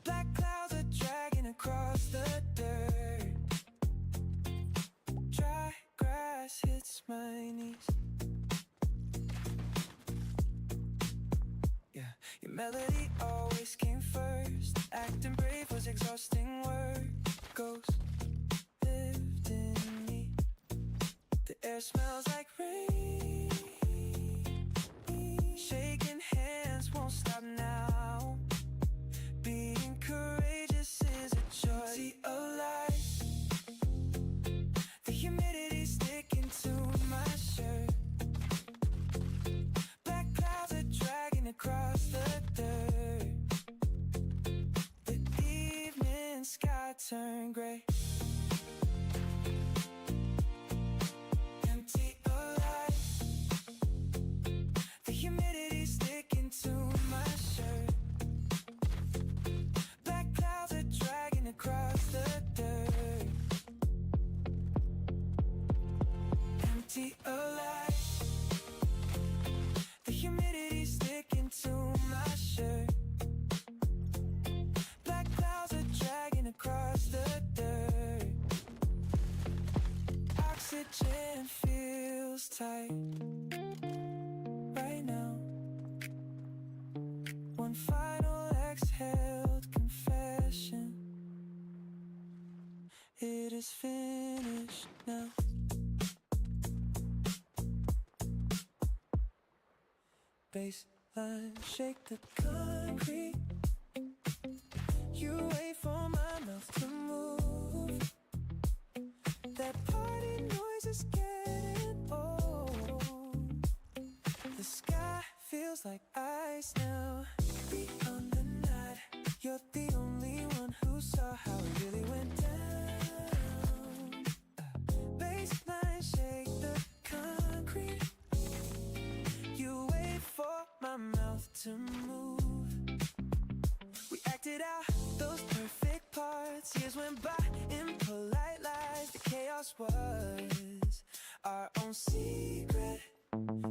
Black clouds are dragging across the dirt. Dry grass hits my knees. Yeah, your melody always came first. Acting brave was exhausting work. Ghosts lived in me. The air smells like rain. Shaking hands won't stop now. Being courageous is a choice. Empty alive. The humidity's sticking to my shirt. Black clouds are dragging across the dirt. The evening sky turned gray. Empty alive. The humidity's sticking to my shirt. Black clouds are dragging across the dirt. Empty alive. The humidity's sticking to my shirt. Black clouds are dragging across the dirt. Oxygen feels tight right now. One final exhaled confession. It is finished now. Baseline, shake the concrete. You wait for my mouth to move. That party noise is getting old. The sky feels like ice now. Beyond the night, you're the only one who saw how it really went down. Baseline, shake the concrete. You wait for my mouth to move. We acted out those perfect parts. Years went by in polite lies. The chaos was our own secret.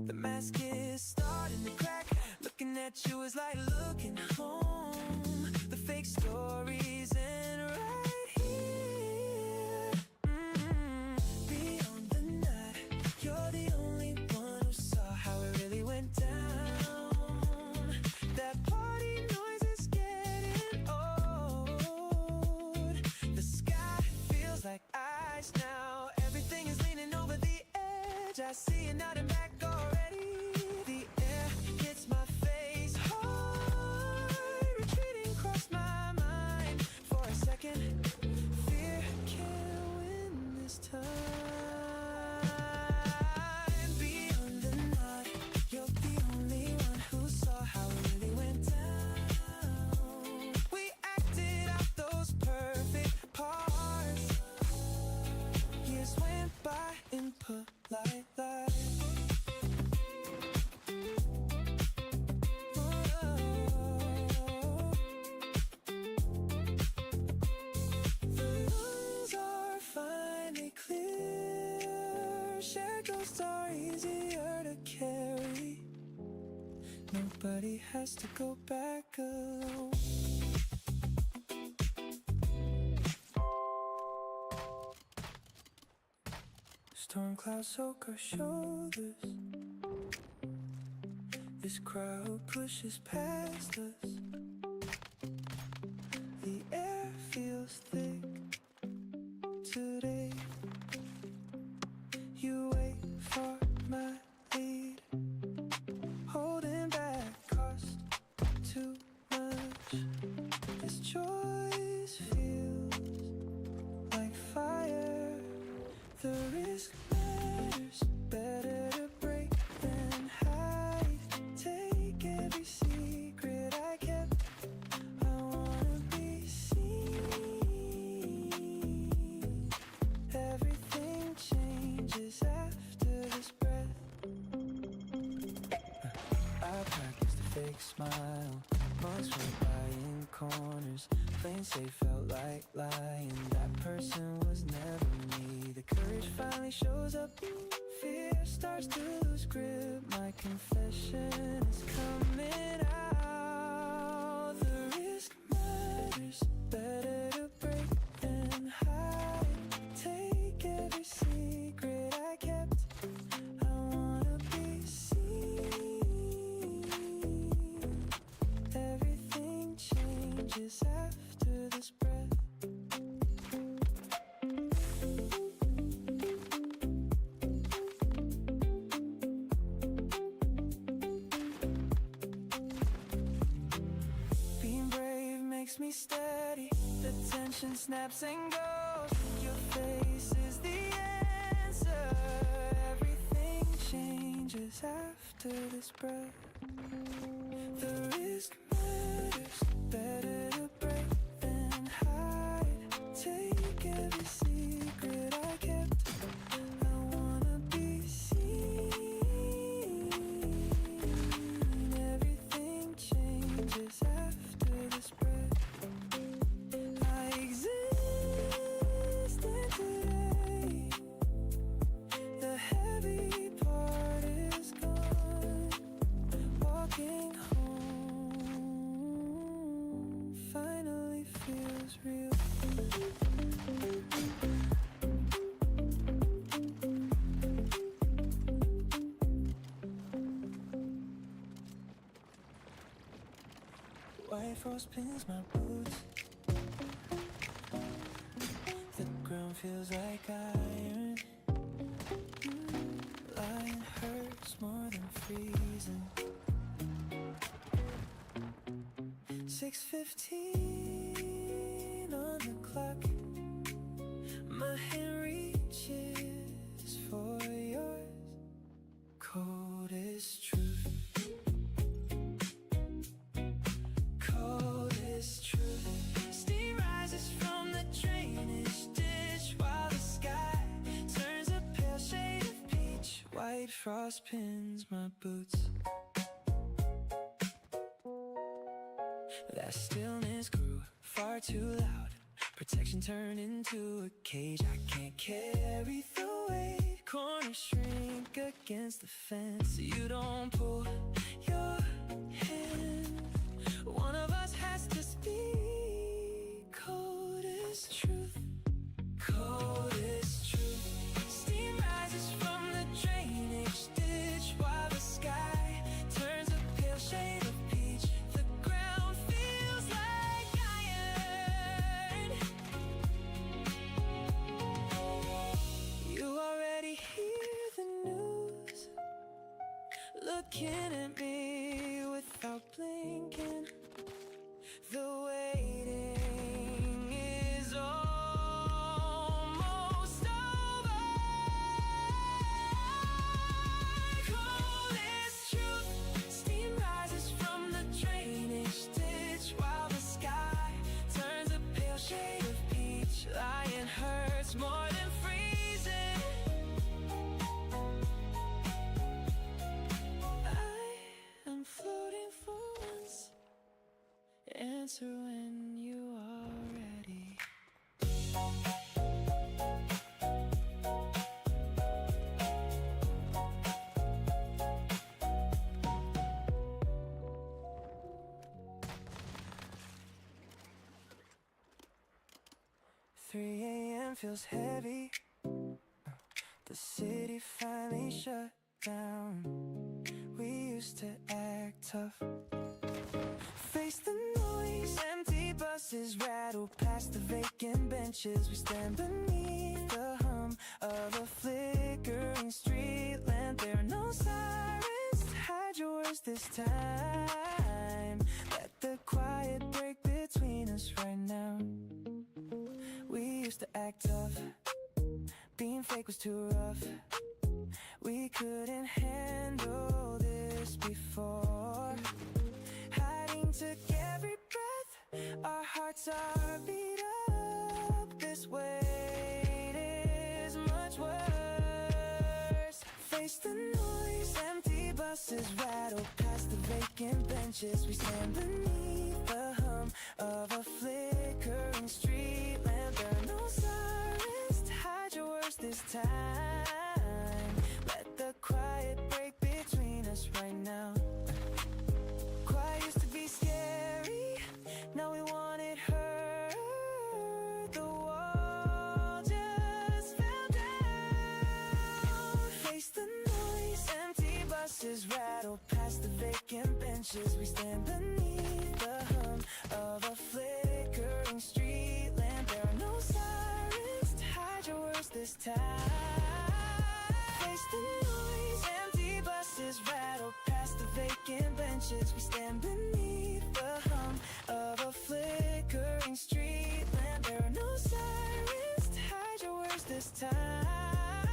The mask is starting to crack. Looking at you is like looking home. The fake stories and right here. Beyond the night, you're the only one who saw how it really went down. That party noise is getting old. The sky feels like ice now. Everything is leaning over the edge. I see it out and back already. The air hits my face hard. Retreating across my mind for a second. Fear can't win this time. Beyond the night, you're the only one who saw how it really went down. We acted out those perfect parts. Years went by in polite lies. The lungs are finally clear. Shared ghosts are easier to carry. Nobody has to go back alone. Storm clouds soak our shoulders. This crowd pushes past us. The air feels thick today. You wait for my lead, holding back cost too much. This choice feels like fire. The risk matters, better to break than hide. Take every secret I kept. I wanna be seen. Everything changes after this breath. I practiced a fake smile. Months went by in corners. Plain safe felt like lying. That person was never me. The courage finally shows up. Fear starts to lose grip. My confession is coming out. The risk matters. Better to break than hide. Take every secret I kept. I wanna be seen. Everything changes after this breath. Being brave makes me steady. The tension snaps and goes. Your face is the answer. Everything changes after this breath. The risk matters. Better to break than hide. Take every secret I kept. I wanna be seen. Everything changes after this breath. I exist in today. The heavy part is gone. Walking home finally feels real. White frost pins my boots. The ground feels like iron. Lying hurts more than freezing. 6:15 on the clock. My hand reaches for yours. Cold is truth. Cold is truth. Steam rises from the drainage ditch while the sky turns a pale shade of peach. White frost pins my boots. That stillness grew far too loud. Protection turned into a cage. I can't carry the weight. Corners shrink against the fence. You don't pull your hand. One of us has to speak. Cold is truth. Cold is truth. Steam rises from the drainage ditch while the sky turns a pale shade of peach. The ground feels like iron. You already hear the news, looking at me without blinking. The waiting is almost over. Cold is truth. Steam rises from the drainage ditch while the sky turns a pale shade of peach. Lying hurts more than freezing. I am floating for once. Answer when you are ready. 3 a.m. feels heavy. The city finally shut down. We used to act tough. Face the noise, empty buses rattle past the vacant benches. We stand beneath the hum of a flickering street lamp. There are no sirens to hide your words this time. Let the quiet break between us right now. We used to act tough. Being fake was too rough. We couldn't handle this before. Hiding took every breath. Our hearts are beat up. This weight is much worse. Face the noise, empty buses rattle past the vacant benches. We stand beneath the hum of a flickering street lamp. There are no sirens to hide your words this time. Let the quiet break between us right now. Quiet used to be scary, now we want it heard. The wall just fell down. Face the noise, empty buses rattle past the vacant benches. We stand beneath the hum of a flickering street lamp. There are no sirens to hide your words this time. Face the noise, empty buses rattle past the vacant benches. We stand beneath the hum of a flickering street lamp. There are no sirens to hide your words this time.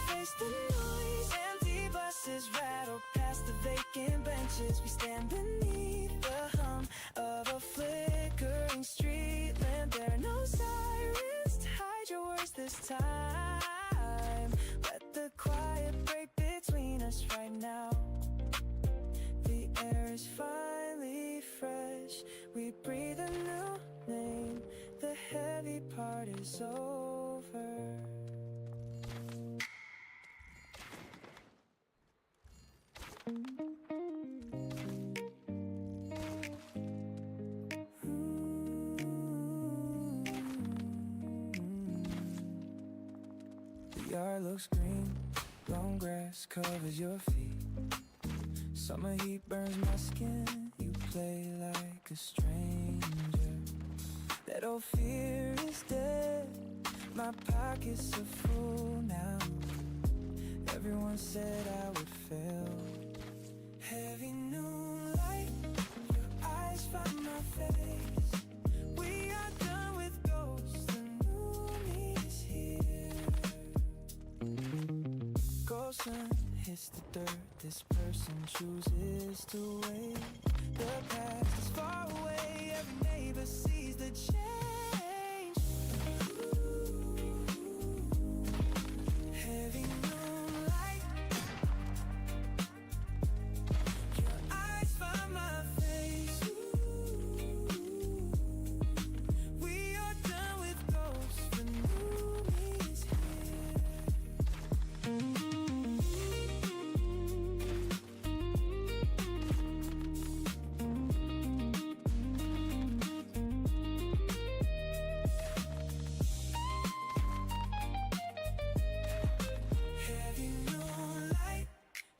Face the noise, empty buses rattle past the vacant benches. We stand beneath the hum of a flickering street lamp. There are no sirens to hide your words this time. Let the quiet break between us right now. The air is finally fresh. We breathe a new name. The heavy part is over. The yard looks green, long grass covers your feet. Summer heat burns my skin, you play like a stranger. That old fear is dead, my pockets are full now. Everyone said I would fail. Heavy new light, your eyes find my face. We are done with ghosts, the new me is here. Sun hits the dirt, this person chooses to wait. The past is far away, every neighbor sees the change. Heavy moonlight, your eyes find my face. We are done with ghosts, the new me is here.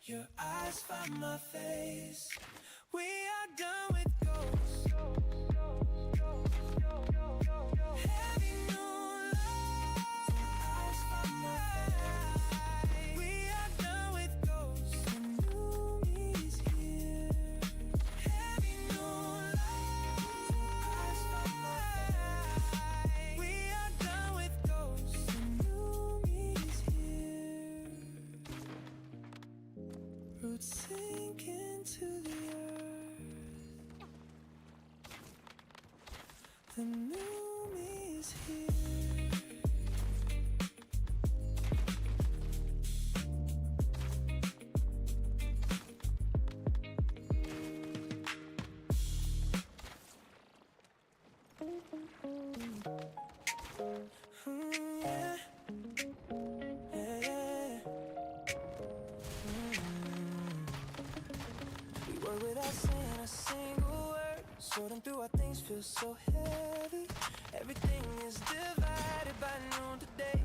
Your eyes find my face. We are done with ghosts. Heavy moonlight, eyes find my face. We are done with ghosts. The new me is here. Heavy moonlight, eyes find my face. We are done with ghosts. The new me is here. Roots sink into the earth. The new me is here. Yeah. Without saying a single word, sorting through our things feels so heavy. Everything is divided by noon today.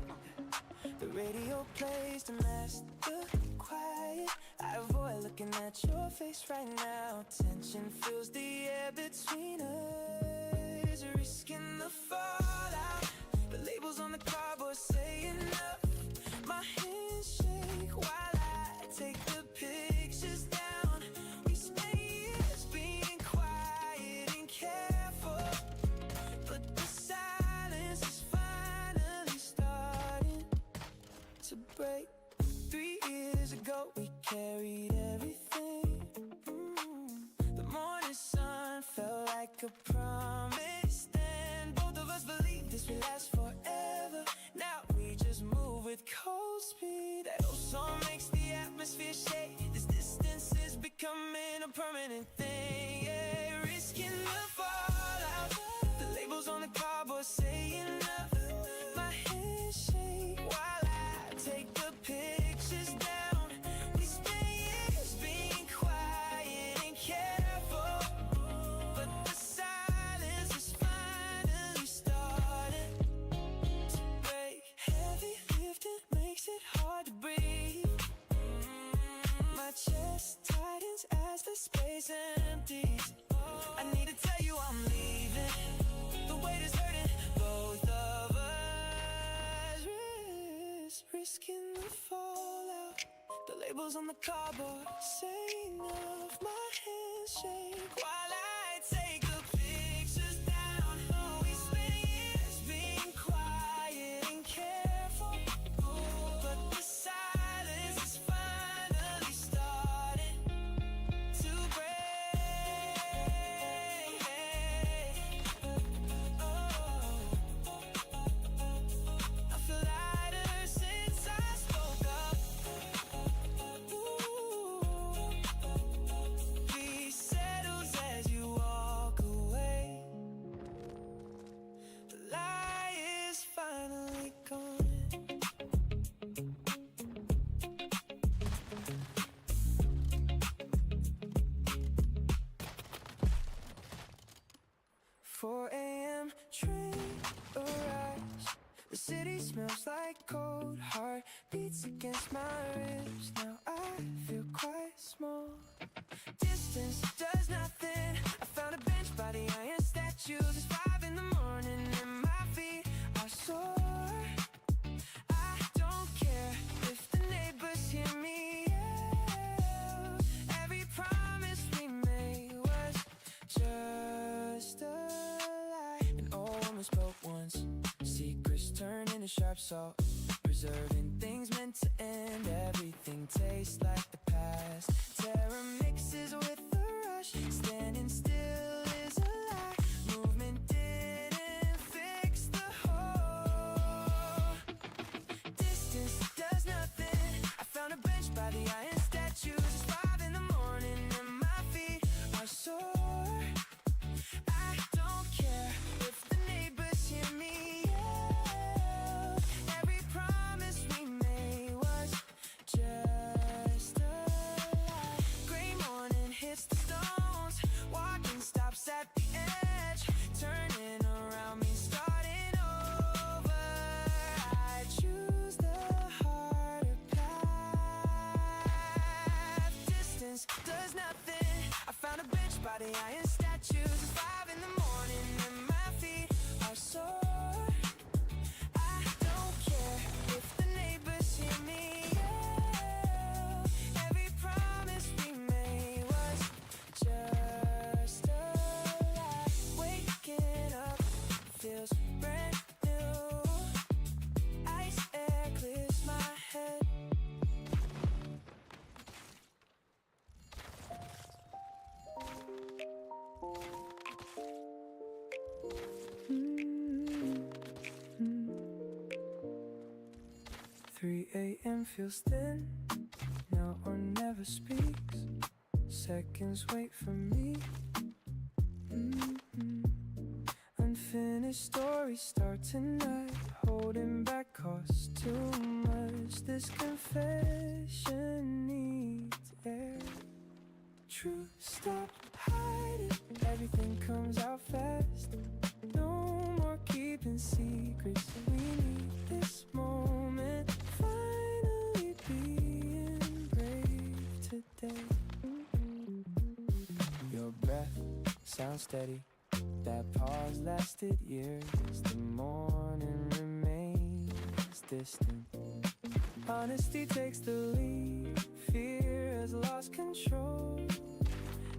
The radio no place to mask the quiet. I avoid looking at your face right now. Tension fills the air between us, risking the fallout. The labels on the cardboard say enough. My hands shake while I take the pictures down. We spent years being quiet and careful, but the silence is finally starting to break. 3 years ago we carried everything. The morning sun felt like a promise. Then both of us believed this would last forever. Now we just move with cold speed. That old song makes the atmosphere shake. This distance is becoming a permanent thing. Yeah, risking the fallout. The labels on the cardboard say enough. My hands shake while I take the pictures down. We spent years being quiet and careful, but the silence is finally starting to break. Heavy lifting makes it hard to breathe. My chest tightens as the space empties. I need to tell you I'm leaving. The weight is hurting both of us. Risking the fallout. The labels on the cardboard say enough. My hands shake while I take the pictures down. We spent years being quiet and careful, but the silence is finally starting to break. I feel lighter since I spoke up. Peace settles as you walk away. The lie is finally gone. 4 a.m. train arrives. The city smells like cold heart beats against my ribs. Now I feel quite small. Distance does nothing. I found a bench by the iron statues. It's 5 in the morning and my feet are sore. I don't care if the neighbors hear me yell. Every promise we made was just a lie. An old woman spoke once. Secrets turn into sharp salt. Preserving things meant to end. Everything tastes like the past. Terror mixes with the rush. Standing still is a lie. Movement didn't fix the hole. Distance does nothing. I found a bench by the iron statues. It's 5 in the morning and my feet are sore. I don't care if the neighbors hear me yell. Every promise we made was just a lie. Gray morning hits the stones. Walking stops at the edge. Turning around means starting over. I choose the harder path. Distance does nothing. I found a bench by the iron statues. It's 5 in the morning and my feet are sore. I don't care if the neighbors hear me yell. Every promise we made was just a lie. Waking up feels brand new. Ice air clears my head. Three a.m. feels thin. Now or never speaks. Seconds wait for me. Unfinished stories start tonight. Holding back costs too much. This confession needs air. Truth, stop hiding. Everything comes out fast. No more keeping secrets. We need this moment. Find sound steady. That pause lasted years. The morning remains distant. Honesty takes the lead. Fear has lost control.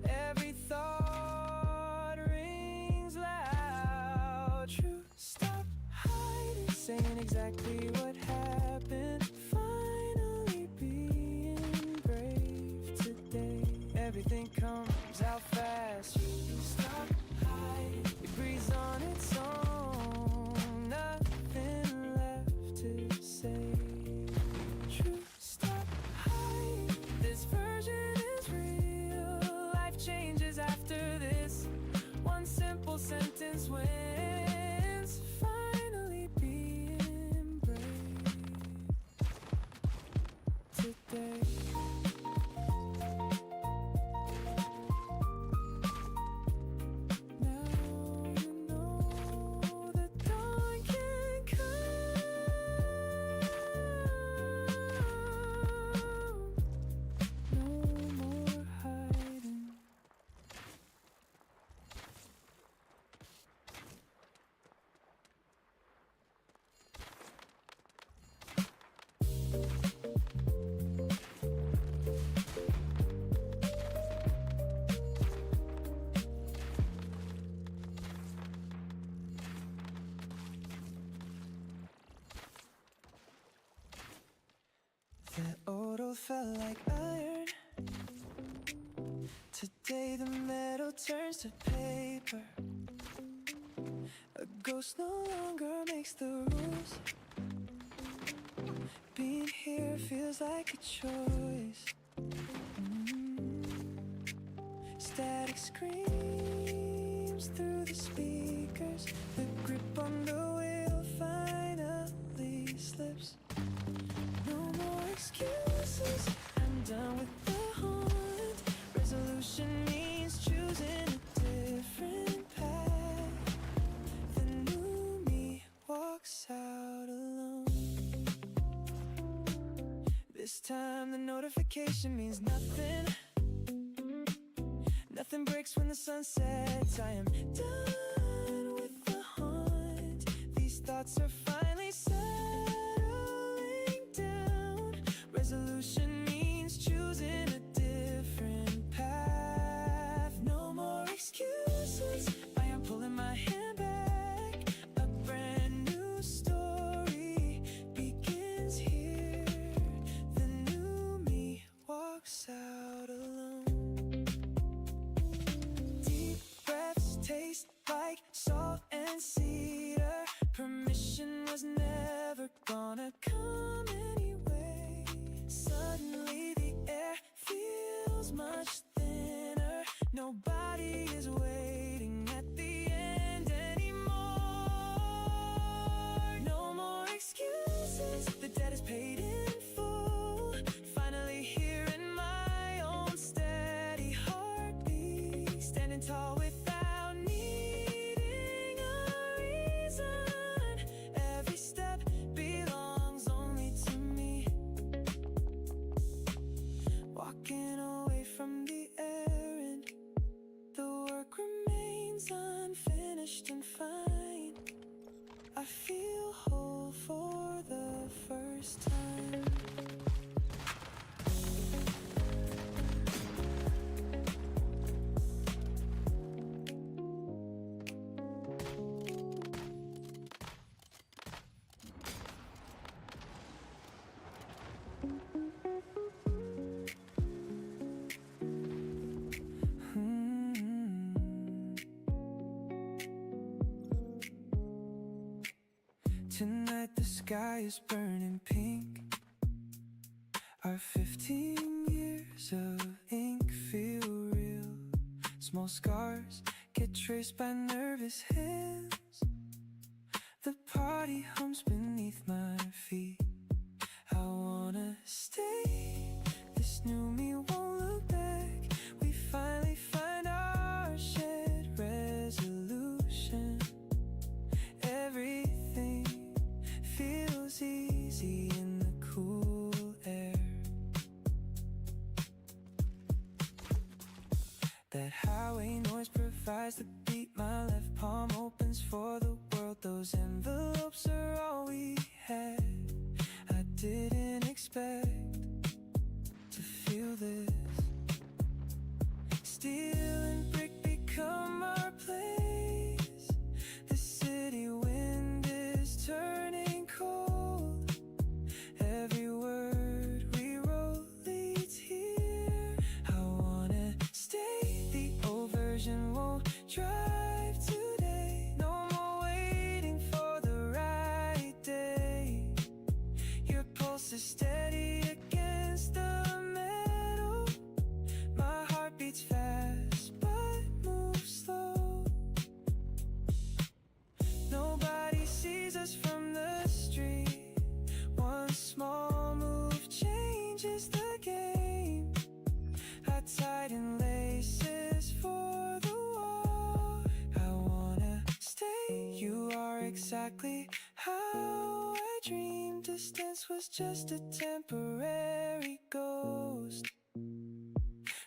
Every thought rings loud. Truth, stop hiding. Saying exactly what happened. Finally being brave today. Everything comes out fast. Stop hiding. It breathes on its own. Nothing left to say. Truth, stop hiding. This version is real. Life changes after this. One simple sentence wins. Finally being brave today. That old oath felt like iron. Today the metal turns to paper. A ghost no longer makes the rules. Being here feels like a choice. Static screams through the speakers. The grip on the wheel finally slips. No more excuses, I'm done with the hunt. Resolution means choosing a different path. The new me walks out alone. This time the notification means nothing. Nothing breaks when the sun sets. I am done with the hunt. These thoughts are finally settling down. Resolution means choosing a different path. No more excuses. I am pulling my hand back. A brand new story begins here. The new me walks out alone. Deep breaths taste like salt and cedar. Permission was never gonna come anyway. Suddenly the air feels much thinner. Nobody is waiting at the end anymore. No more excuses. The debt is paid in full. Finally hearing my own steady heartbeat. Standing tall without needing a reason. Every step belongs only to me. Walking away from the errand. The work remains unfinished and fine. I feel whole for the first time. Tonight the sky is burning pink. Our 15 years of ink feel real. Small scars get traced by nervous hands. The party hums beneath my feet. I wanna stay. This new me won't look back. We finally find our shared resolution. Everything feels easy in the cool air. That highway noise provides rise the beat, my left palm opens for the world. Those envelopes are all we had. I didn't expect to feel this. Steel and brick become our place. The city wind is turning cold. Every word we wrote leads here. I wanna stay. The old version won't drive today. No more waiting for the right day. Your pulse is steady against the metal. My heart beats fast but moves slow. Nobody sees us from the street. One small move changes the game. I tighten laces for the wall. I wanna stay. You are exactly how I dreamed. Distance was just a temporary ghost.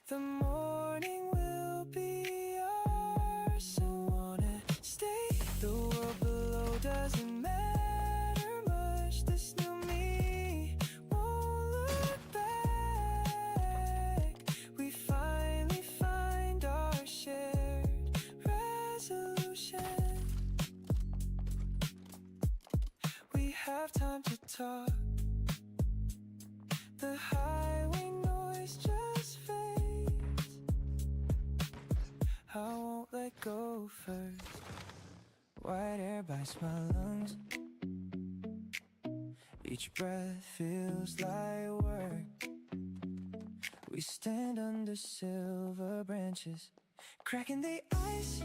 The morning will be ours. So wanna stay. The world below doesn't matter much. This new me won't look back. We finally find our shared resolution. We have time to talk. The highway noise just fades. I won't let go first. White air bites my lungs. Each breath feels like work. We stand under silver branches, cracking the ice.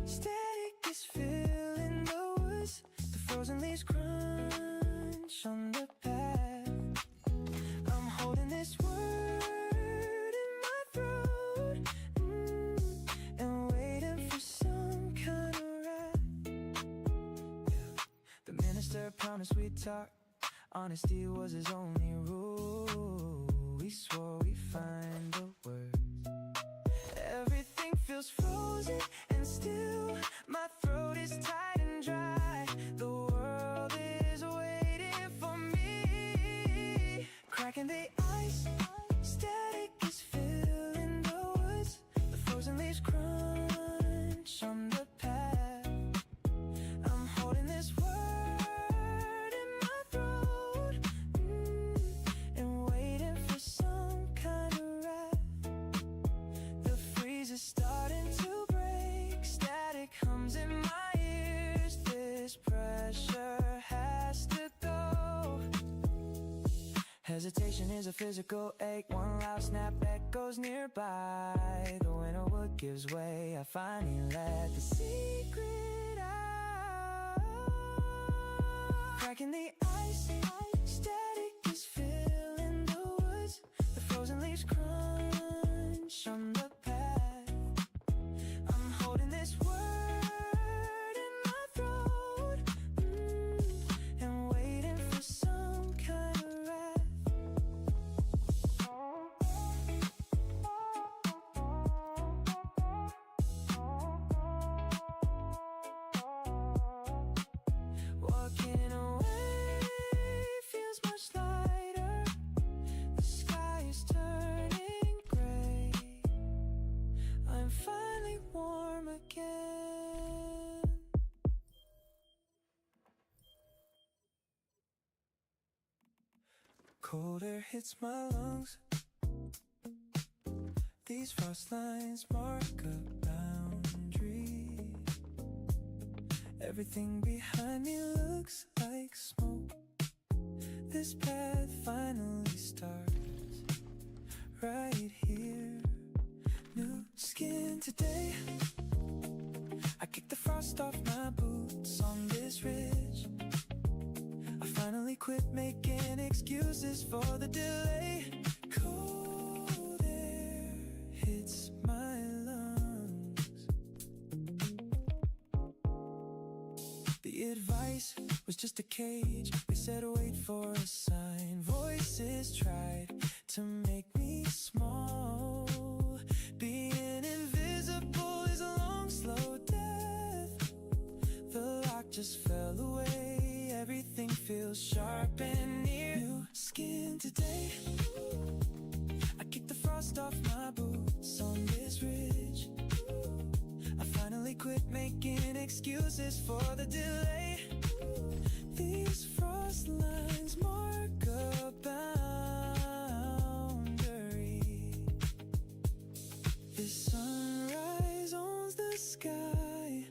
Static is filling the woods. The frozen leaves crunch on the path. I'm holding this word in my throat, and waiting for some kind of rap. The minister promised we'd talk. Honesty was his only rule. We swore we'd find the words. Everything feels frozen and still. My throat is tight and dry. The world is waiting for me. Cracking the ice. Static is filling the woods. The frozen leaves crunch on the path. I'm holding this word in my throat, and waiting for some kind of wrath. The freeze is starting to break. Static hums in my ears. This pressure has to go. Hesitation is a physical ache. One loud snap echoes nearby. The winter wood gives way. I finally let the secret out. Cracking the ice. Static is filling the woods. The frozen leaves crunch on the path. I'm holding this word in my throat, and waiting for some kind of wrath. Walking away feels much lighter. The sky is turning gray. I'm finally warm again. Cold air hits my lungs. These frost lines mark a boundary. Everything behind me looks like smoke. This path finally starts right here. New skin today. I kick the frost off my boots on this ridge. I finally quit making excuses for the delay. Cold air hits my lungs. The advice was just a cage. They said wait for a sign. Voices tried to make me small. Being invisible is a long slide. I've been near. New skin today. I kicked the frost off my boots on this ridge. I finally quit making excuses for the delay. These frost lines mark a boundary. This sunrise owns the sky.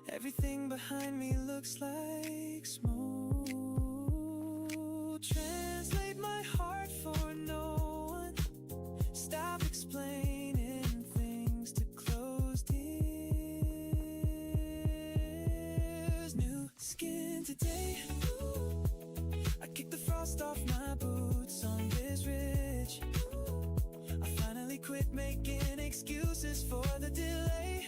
Everything behind me looks like smoke. Translate my heart for no one. Stop explaining things to closed ears. New skin today. I kicked the frost off my boots on this ridge. I finally quit making excuses for the delay.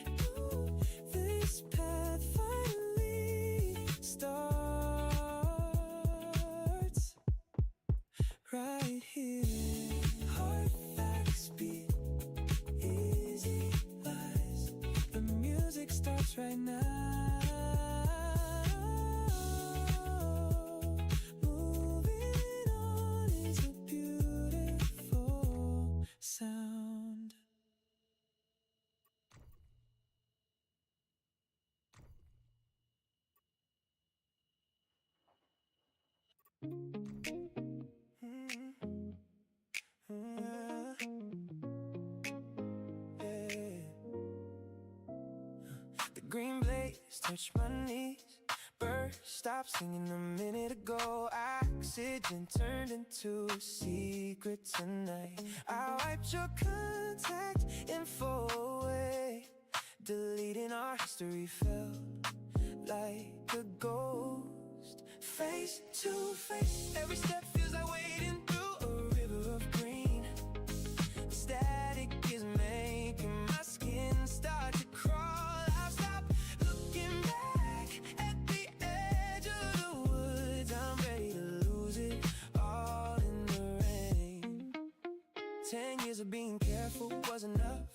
This path finally starts right here. Heart facts beat, easy lies. The music starts right now. Moving on is a beautiful sound. The green blaze touched my knees. Birds stopped singing a minute ago. Oxygen turned into a secret tonight. I wiped your contact info away. Deleting our history felt like a ghost. Face to face, every step feels like wading through a river of green. The static is making my skin start to crawl. I'll stop looking back at the edge of the woods. I'm ready to lose it all in the rain. 10 years of being careful was enough.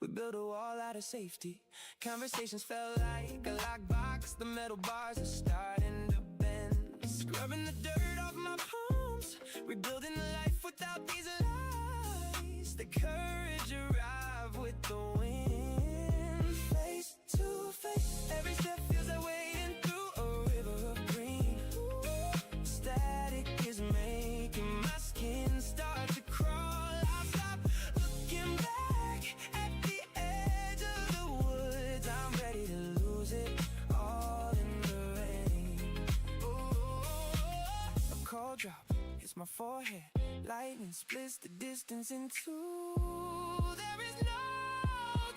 We built a wall out of safety. Conversations felt like a lockbox. The metal bars are starting to bend. Scrubbing the dirt off my palms. Rebuilding a life without these lies. The courage arrived with the wind. Face to face, every step feels like wading through a river of green. Static is making my skin start to crawl. I'll stop looking back at the edge of the woods. I'm ready to lose it all in the rain. A cold drop hits my forehead. Lightning splits the distance in two. There is no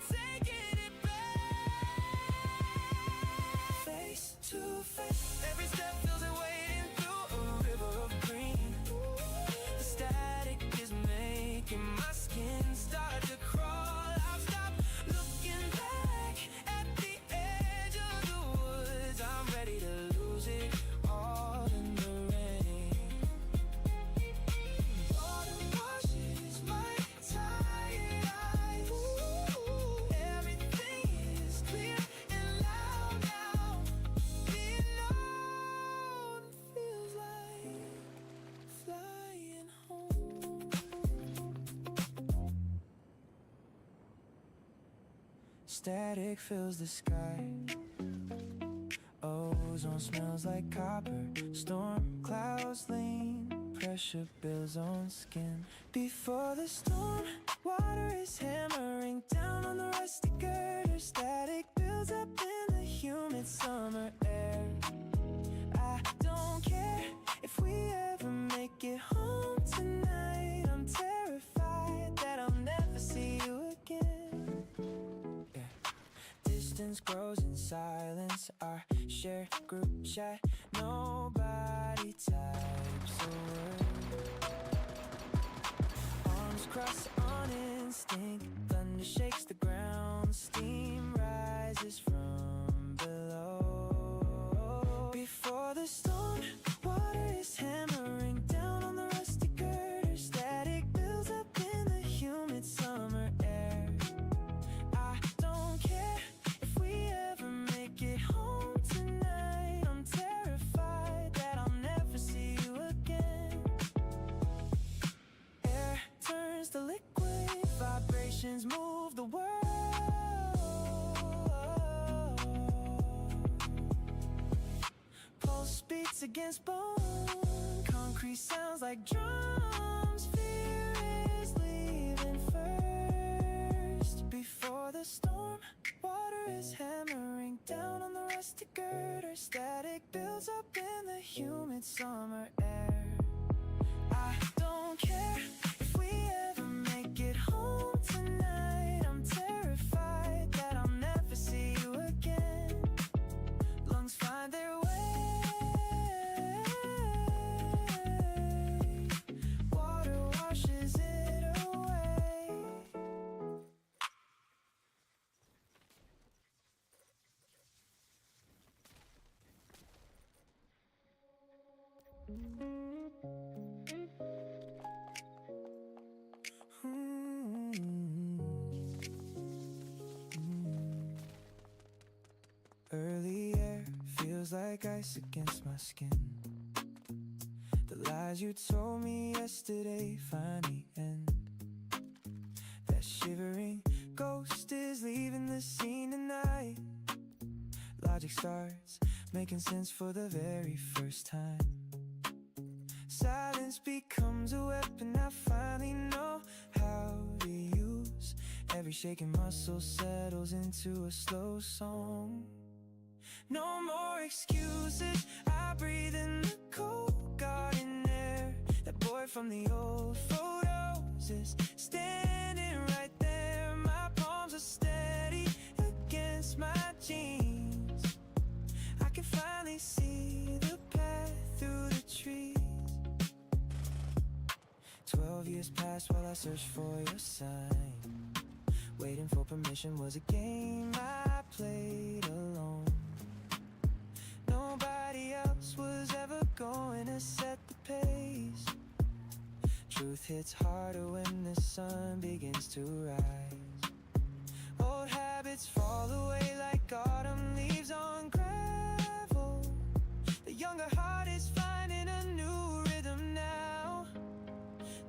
taking it back. Face to face, every step feels like wading through a river of green. The static is making my skin start to crawl. I'll stop looking back at the edge of the woods. I'm ready to lose it all in the rain. Water washes my tired eyes. Everything is clear and loud now. Being known feels like flying home. Static fills the sky. Ozone smells like copper. Storm clouds lean. Pressure builds on skin. Before the storm, water is hammering down on the rusty girder. Static builds up in the humid summer air. I don't care if we ever make it home tonight. I'm terrified that I'll never see you again. Distance grows in silence. Our shared group chat. Nobody types a word. Arms crossed on instinct. Thunder shakes the ground. Steam rises from below. Before the storm, water is hammering down on the rusty girder. Static builds up in the humid summer air. I don't care if we ever make it home tonight. I'm terrified beats against bone. Concrete sounds like drums. Fear is leaving first. Before the storm, water is hammering down on the rustic girder. Static builds up in the humid summer air. I don't care if we ever make it home tonight. I'm terrified that I'll never see you again. Lungs find their way. Water washes it away. Early air feels like ice against my skin. The lies you told me yesterday finally end. That shivering ghost is leaving the scene tonight. Logic starts making sense for the very first time. Silence becomes a weapon I finally know how to use. Every shaking muscle settles into a slow song. No more excuses, I breathe in the cold garden air. That boy from the old photos is standing right there. My palms are steady against my jeans. I can finally see the path through the trees. 12 years passed while I searched for your sign. Waiting for permission was a game I played alone. Nobody else was ever going to set the pace. Truth hits harder when the sun begins to rise. Old habits fall away like autumn leaves on gravel. The younger heart is finding a new rhythm now.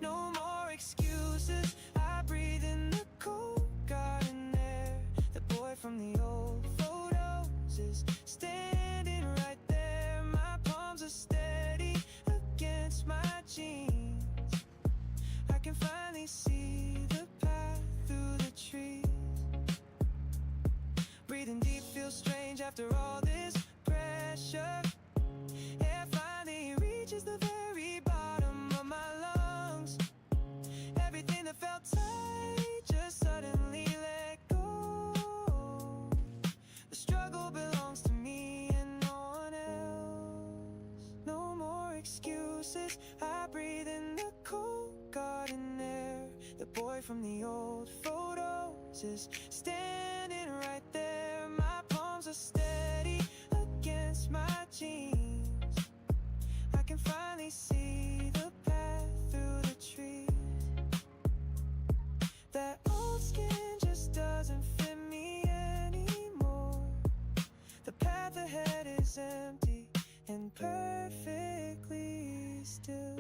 No more excuses, I breathe in the cold garden air. The boy from the old photos is standing right there. My palms are steady against my jeans. I can finally see the path through the trees. Breathing deep feels strange after all this pressure. Air finally reaches the very bottom of my lungs. Everything that felt tight just suddenly let go. The struggle belongs to me and no one else. No more excuses, I breathe in the cold garden air. The boy from the old photos is standing right there. My palms are steady against my jeans. I can finally see the path through the trees. That old skin just doesn't fit me anymore. The path ahead is empty and perfectly still.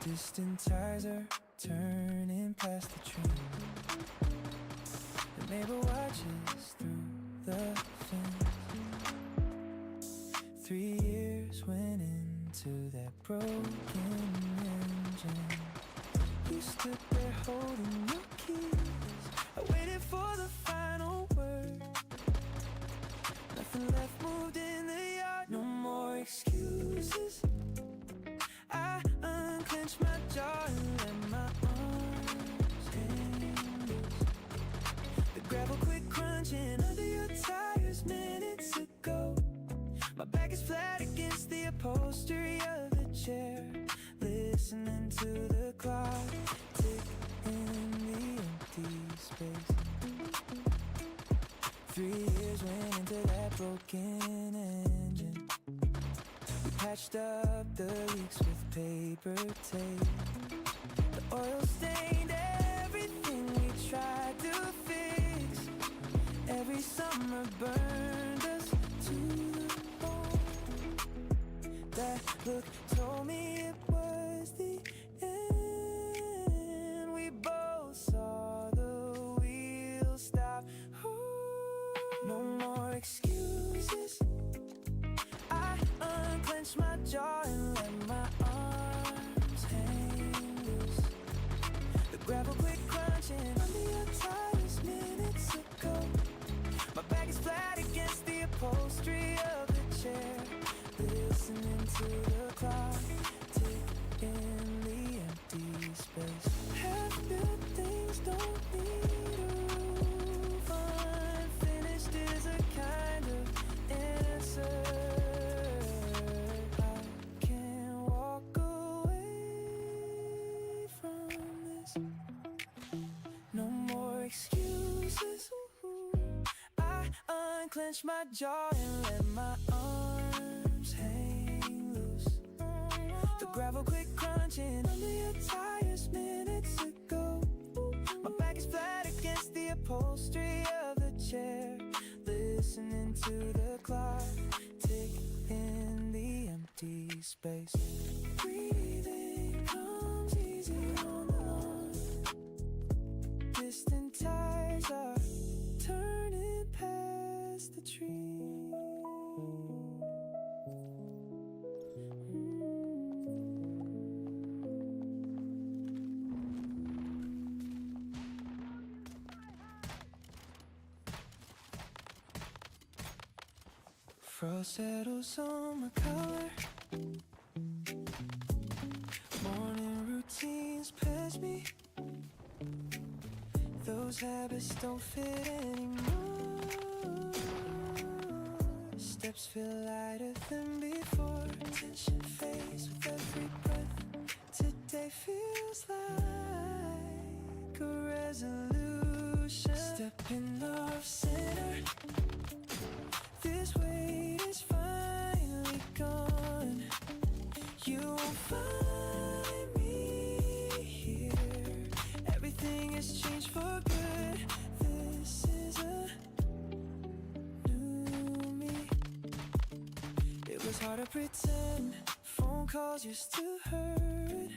Distant tires are turning past the train. The neighbor watches through the fence. 3 years went into that broken engine. You stood there holding your keys. I waited for the final word. Nothing left moved in the yard. No more excuses. I unclench my jaw and let my arms hang loose. The gravel quit crunching under your tires minutes ago. My back is flat against the upholstery of the chair, listening to the clock tick in the empty space. 3 years went into that broken engine. We patched up the leaks with paper tape. The oil stained everything we tried to fix. Every summer burned us to the bone. look told me it was the end. We both saw the wheels stop. Ooh, no more excuses. I unclenched my jaw and let my arms hang loose. The gravel quit crunching under your tires minutes ago. My back is flat against the upholstery of the chair, listening to the clock tick in the empty space. Half-built things don't need a roof. Unfinished is a kind of answer. I can't walk away from this. No more excuses. I unclench my jaw and let my arms hang loose. The gravel quit crunching under your tires minutes ago. My back is flat against the upholstery of the chair, listening to the clock tick in the empty space. Breathing comes easy on the lawn. Distant tires are turning past the tree. Frost settles on my collar. Morning routines past me. Those habits don't fit anymore. Steps feel lighter than before. Tension fades with every breath. Today feels like a resolution. Stepping off center. This weight is finally gone. You won't find me here. Everything has changed for good. This is a new me. It was hard to pretend. Phone calls used to hurt.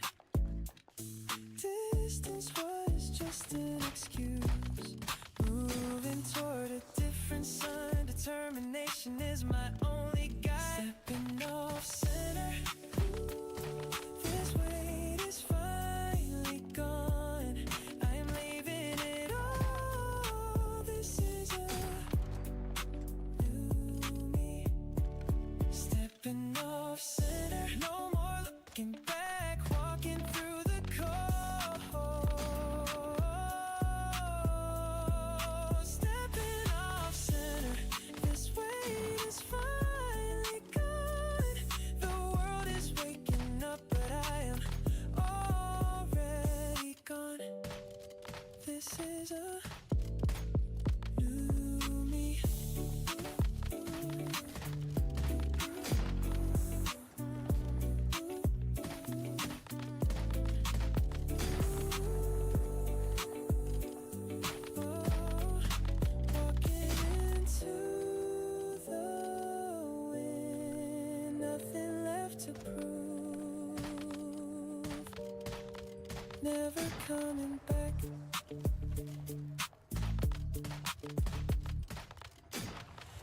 Distance was just an excuse. Moving toward a different sun. Determination is my only guide. Stepping off center. This weight is finally gone. I am leaving it all. This is a new me. Stepping off center. No more looking back. Walking through the cold. Stepping off center. This weight is finally gone. The world is waking up, but I am already gone. This is a new me. Walking into the wind, nothing left to prove. Never coming back.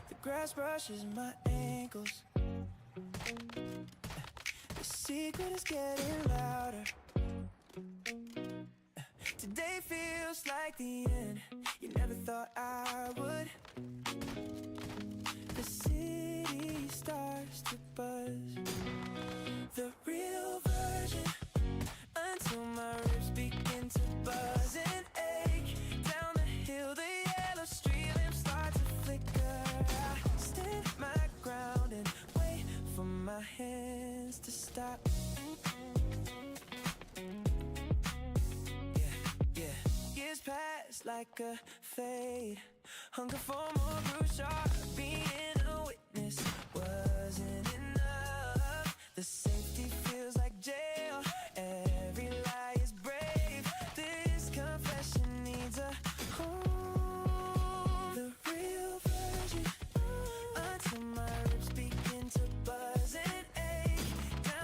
The grass brushes my ankles. The secret is getting louder. Today feels like the end. You never thought I would. The city starts to buzz. The real version. Until my ribs begin to buzz and ache. Down the hill, the yellow street lamps start to flicker. I stand my ground and wait for my hands to stop. Years pass like a fade. Hunger for more bruise, sharp. Being a witness wasn't enough. The safety feels like jail. Every lie is brave. This confession needs a home. The real version. Until my ribs begin to buzz and ache. Down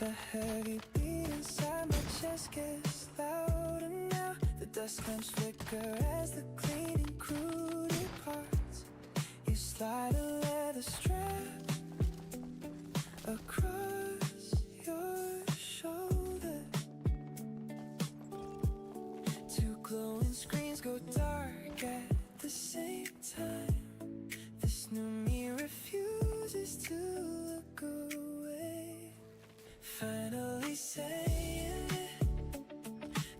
The heavy beat inside my chest gets louder now. The dust clouds flicker as the cleaning crew departs. You slide a leather strap across your shoulder. Two glowing screens go dark at the same time. This new me refuses to look away. Finally saying it,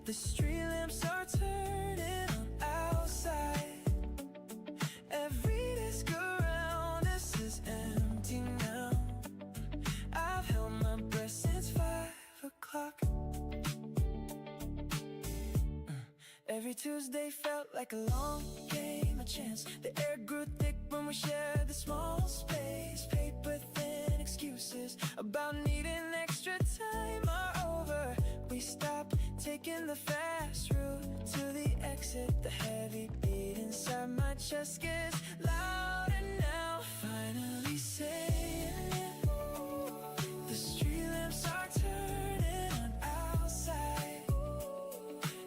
the street lamps are turning on outside. Every desk around us is empty now. I've held my breath since 5 o'clock. Every Tuesday felt like a long game, a chance. The air grew thick when we shared the small space. Paper thin excuses about needing extra time are over. We stopped taking the fast route to the exit. The heavy beat inside my chest gets louder now. Finally saying it, the street lamps are turning on outside.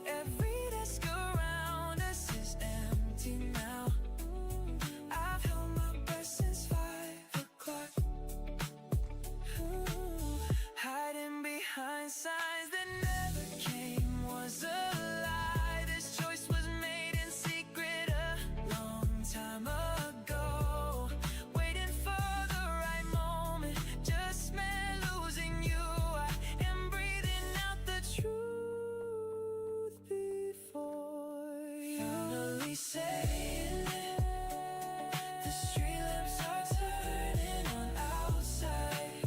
Every desk around us is empty now. I've held my breath since 5 o'clock. Hiding behind signs that never came was a lie. This choice was made in secret a long time ago. Waiting for the right moment just meant losing you. I am breathing out the truth before you. Finally saying it, the street lamps are turning on outside.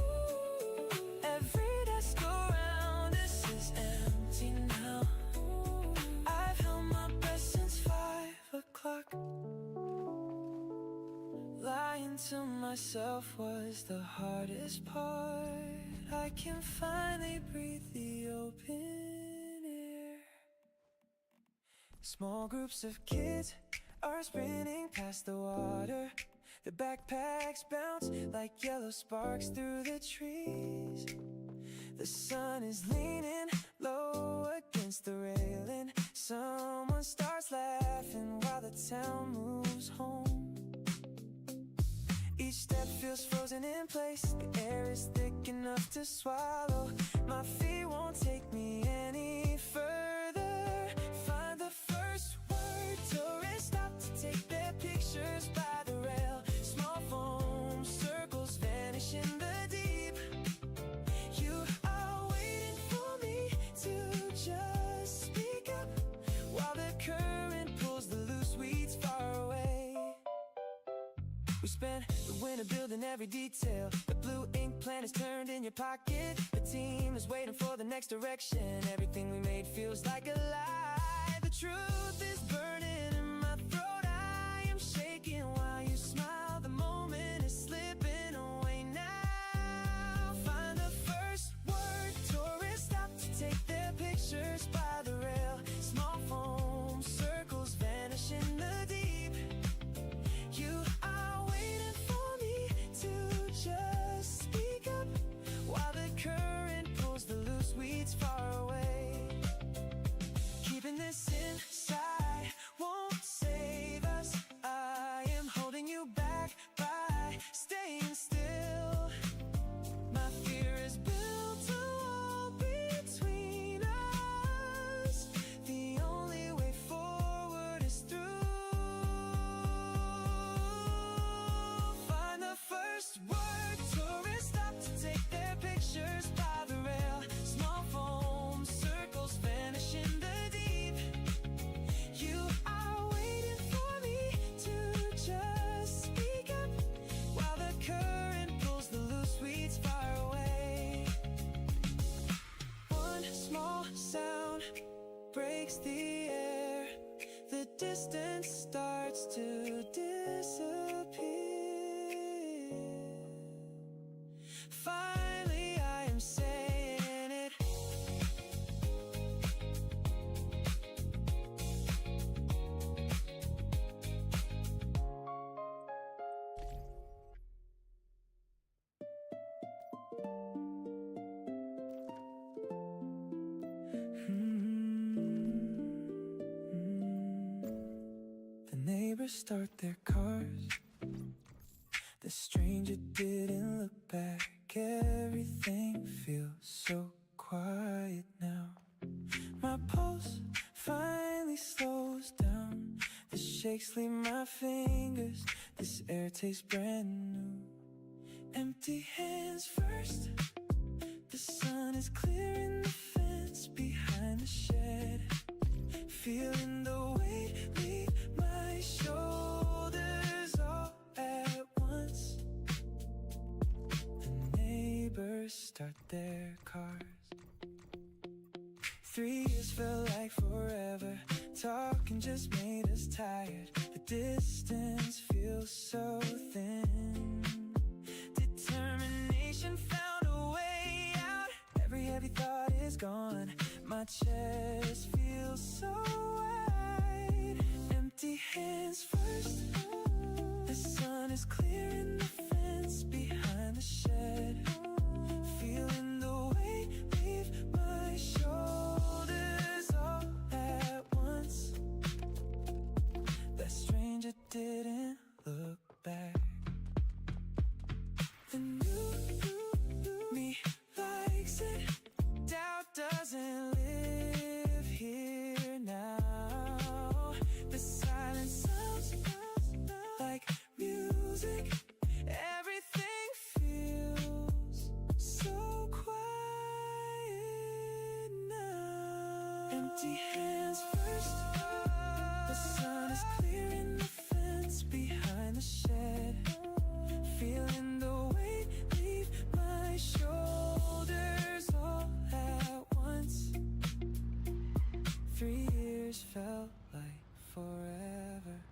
Every desk around us is empty now. I've held my breath since 5 o'clock. Lying to myself was the hardest part. I can finally breathe the open air. Small groups of kids are sprinting past the water. The backpacks bounce like yellow sparks through the trees. The sun is leaning low against the railing. Someone starts laughing while the town moves home. Each step feels frozen in place. The air is thick enough to swallow. My feet won't take me any further. Find the first word. Tourists stop to take their pictures by the rail. Small foam circles vanish in the deep. You are waiting for me to just speak up while the current pulls the loose weeds far away. We spent the winter building every detail. The blue ink plan is turned in your pocket. The team is waiting for the next direction. Everything we made feels like a lie. The truth is burning in my throat. I am shaking while you smile. The moment is slipping away now. Find the first word. Tourists stop to take their pictures by the rail. Small foam circles vanish in the deep. You are waiting for me to just speak up while the current pulls the loose weeds far away. Keeping this inside won't save us. I am holding you back by staying still. My fear is built a wall between us. The only way forward is through. Find the first word. Tourists stop to take their pictures by the rail. Small foam circles vanish in the deep. You are waiting for me to just speak up while the current pulls the loose weeds far away. One small sound breaks the air. The distance starts to disappear. Finally, I am saying it. neighbors start their cars. The stranger didn't look back. Everything feels so quiet now. My pulse finally slows down. The shakes leave my fingers. This air tastes brand new. Empty hands first. The sun is clearing the fence behind the shed. Feeling the weight leave my shoulders all at once. The neighbors start their cars. 3 years felt like forever. Talking just made us tired. The distance feels so thin. Determination found a way out. Every heavy thought is gone. My chest feels so wide. Empty hands first. The sun is clearing the fence behind the shed. Feeling the weight leave my shoulders all at once. That stranger didn't look back. The new me likes it. Doubt doesn't live here now. The silence sounds like music. Everything feels so quiet now. Empty hands first. The sun is clearing the fence behind the shed. Feeling the weight leave my shoulders all at once. 3 years felt like forever.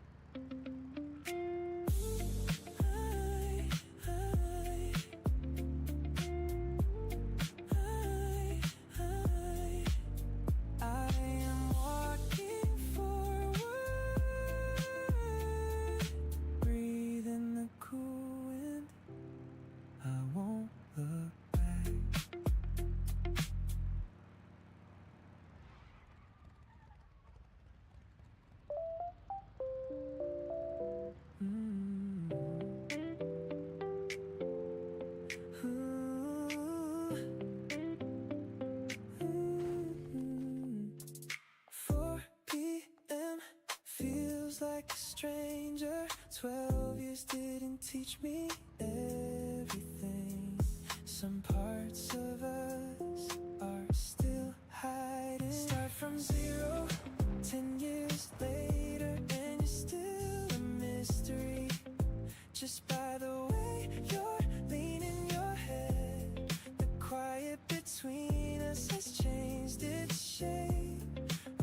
I am walking forward, breathing the cool wind. I won't look back. Ooh. 4 p.m. feels like a stranger. 12 years didn't teach me everything. Some parts of us are still hiding. Start from 0, 10 years later, and you're still a mystery. Just by the way you're leaning your head, the quiet between us has changed its shape.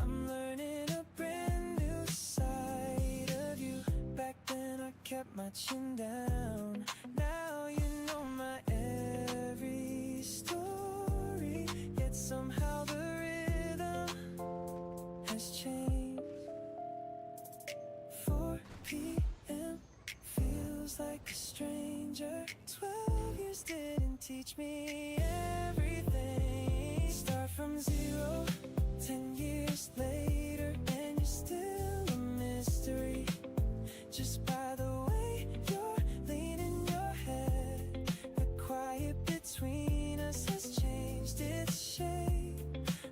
I'm learning a brand new side of you. Back then I kept my chin down. Now you know my every story. Yet somehow the rhythm has changed. 4 p.m. feels like a stranger. 12 years didn't teach me everything. Start from 0, 10 years later, and you're still a mystery. Just by the way you're leaning your head, the quiet between us has changed its shape.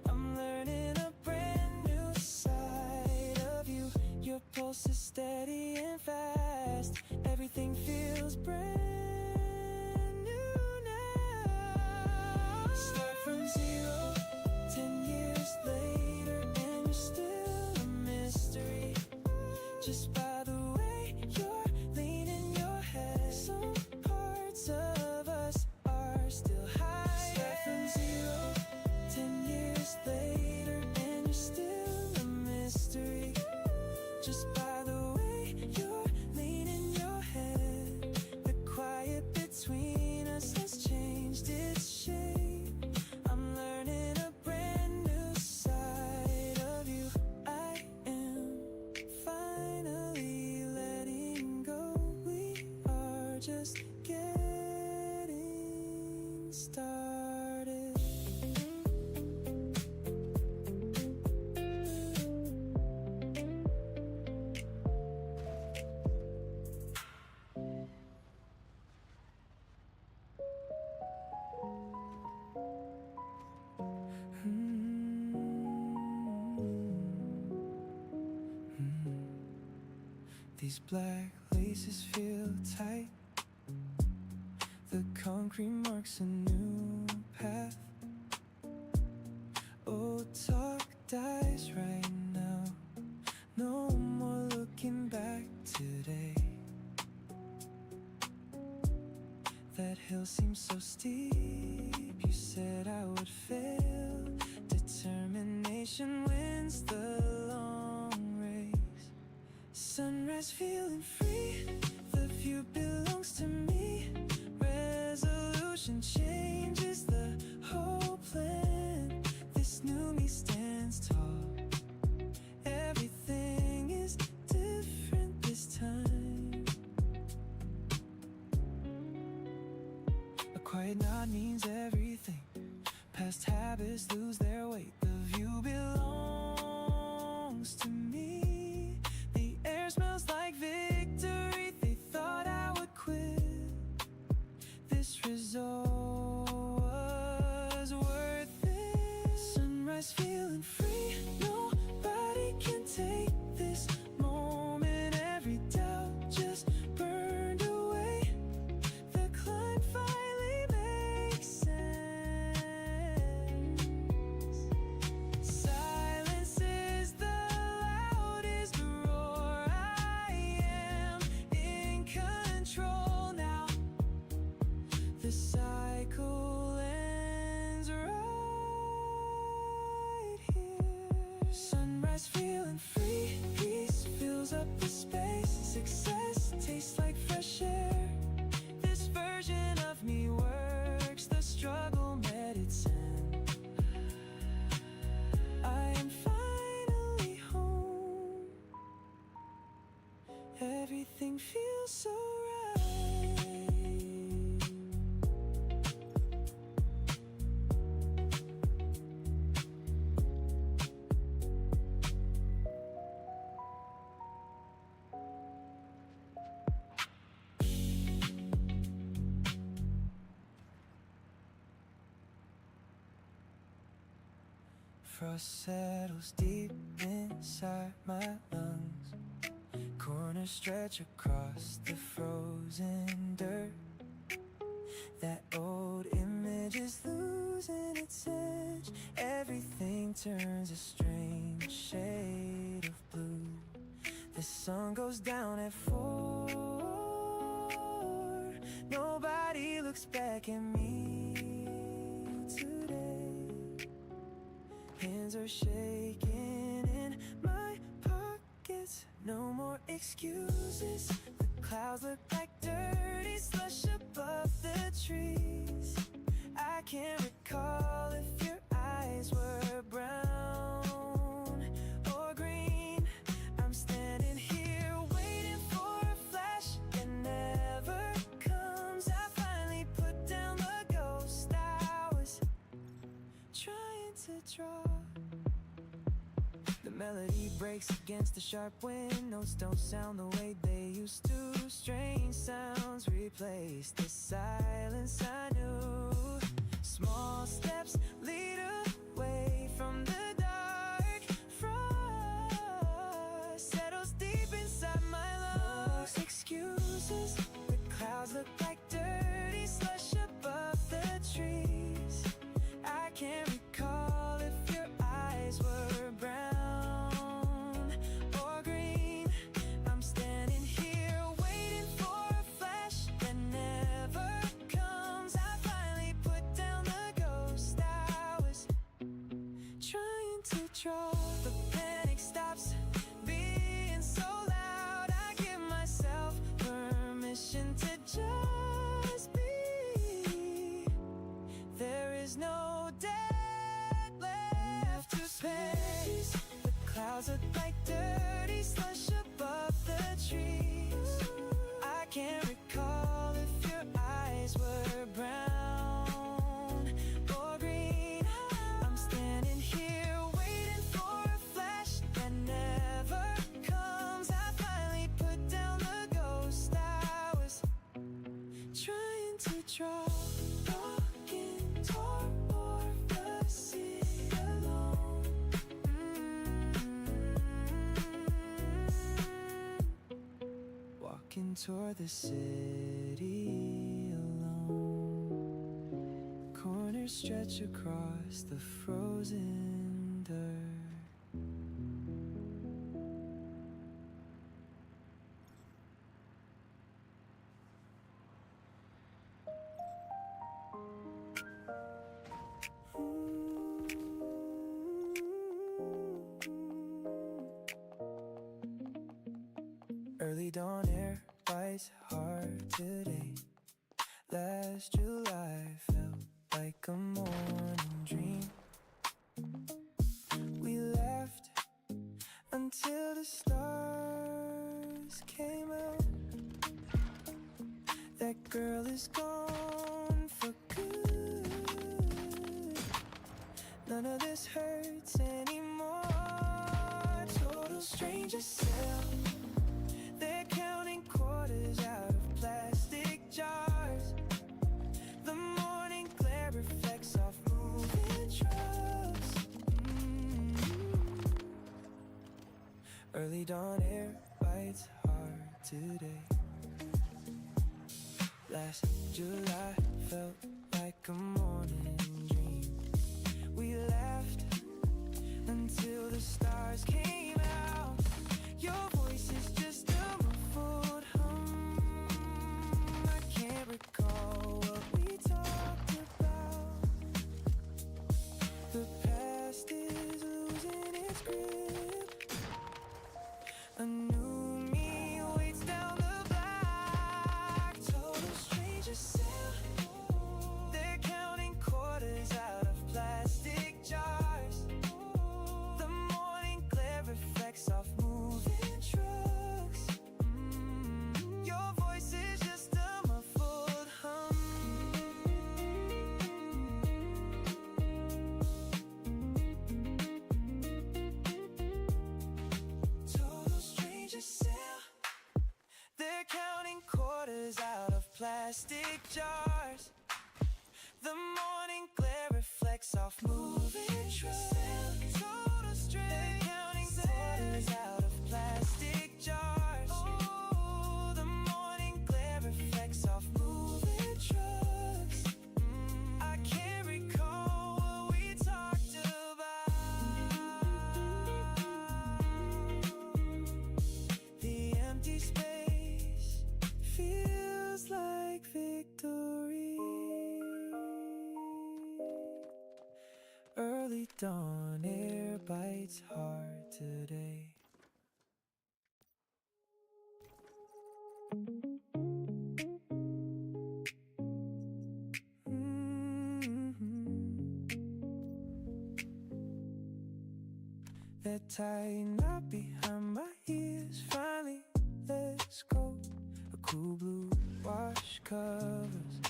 I'm learning a brand new side of you. Your pulse is steady and fast. Everything feels brand new now. Start from 0, 10 years later, and you're still a mystery. Just by the way you're leaning your head, some parts of us are still hiding. Start from 0, 10 years later, and you're still a mystery. Just by the way you're leaning your head, the quiet between us has changed its shape. I'm learning a brand new side of you. I am finally letting go. We are just getting started. These black laces feel tight. The concrete marks a new path. Oh, talk dies right now. No more looking back today. That hill seems so steep. You said I would fail. Determination wins the long race. Sunrise feeling free. The view belongs to me. Resolution changes the whole plan. This new me stands tall. Everything is different this time. A quiet nod means everything. Past habits lose their weight. The view belongs to me. The air smells like victory. They thought I would quit. This result was worth it. Sunrise feeling free. Nobody can take this moment. Every doubt just burned away. The climb finally makes sense. Silence is the loudest roar. I am in control now. The cycle ends right here. Sunrise feeling free. Peace fills up the space. Success tastes like fresh air. This version of me works. The struggle met its end. I am finally home. Everything feels so right. Frost settles deep inside my lungs. Corners stretch across the frozen dirt. That old image is losing its edge. Everything turns a strange shade of blue. The sun goes down at 4. Nobody looks back at me today. Hands are shaking in my pockets. No more excuses. The clouds look like dirty slush above the trees. I can't recall if your eyes were brown or green. I'm standing here waiting for a flash that never comes. I finally put down the ghost I was trying to draw. The melody breaks against the sharp wind. Notes don't sound the way they used to. Strange sounds replace the silence I knew. Small steps lead away from the dark. Frost settles deep inside my lungs. No excuses. The clouds look like dirty slush above the trees. I can't recall if your eyes were brown or green. I'm standing here waiting for a flash that never comes. I finally put down the ghost I was trying to draw. The panic stops being so loud. I give myself permission to just be. There is no debt left to pay. The clouds look like dirty slush above the trees. I can't recall if your eyes were brown or green. I'm standing here waiting for a flash that never comes. I finally put down the ghost I was trying to draw. Walking toward the sea alone. toward the city alone. Corners stretch across the frozen dirt. Early dawn air bites hard today. Last July felt like a morning dream. We laughed until the stars came out. That girl is gone for good. None of this hurts anymore. Total strangers still. They're counting quarters out of plastic jars. The morning glare reflects off moving trucks. Early dawn air bites hard today. Last July felt like a morning dream. We laughed until the stars came out. Your voice is just a muffled hum. I can't recall what we talked about. The past is losing its grip. A new me waits down the block. Total strangers still. They're counting quarters out of plastic jars. The morning glare reflects off moving trucks. Your voice is just a muffled hum. Total strangers still. They're counting quarters out of plastic jars. The morning glare reflects off moving trucks. Total strangers. They're counting quarters out of plastic jars. Oh, the morning glare reflects off moving trucks. I can't recall what we talked about. The empty space feels like victory. Early dawn air bites hard today. That tight knot behind my ears finally lets go. A cool blue wash covers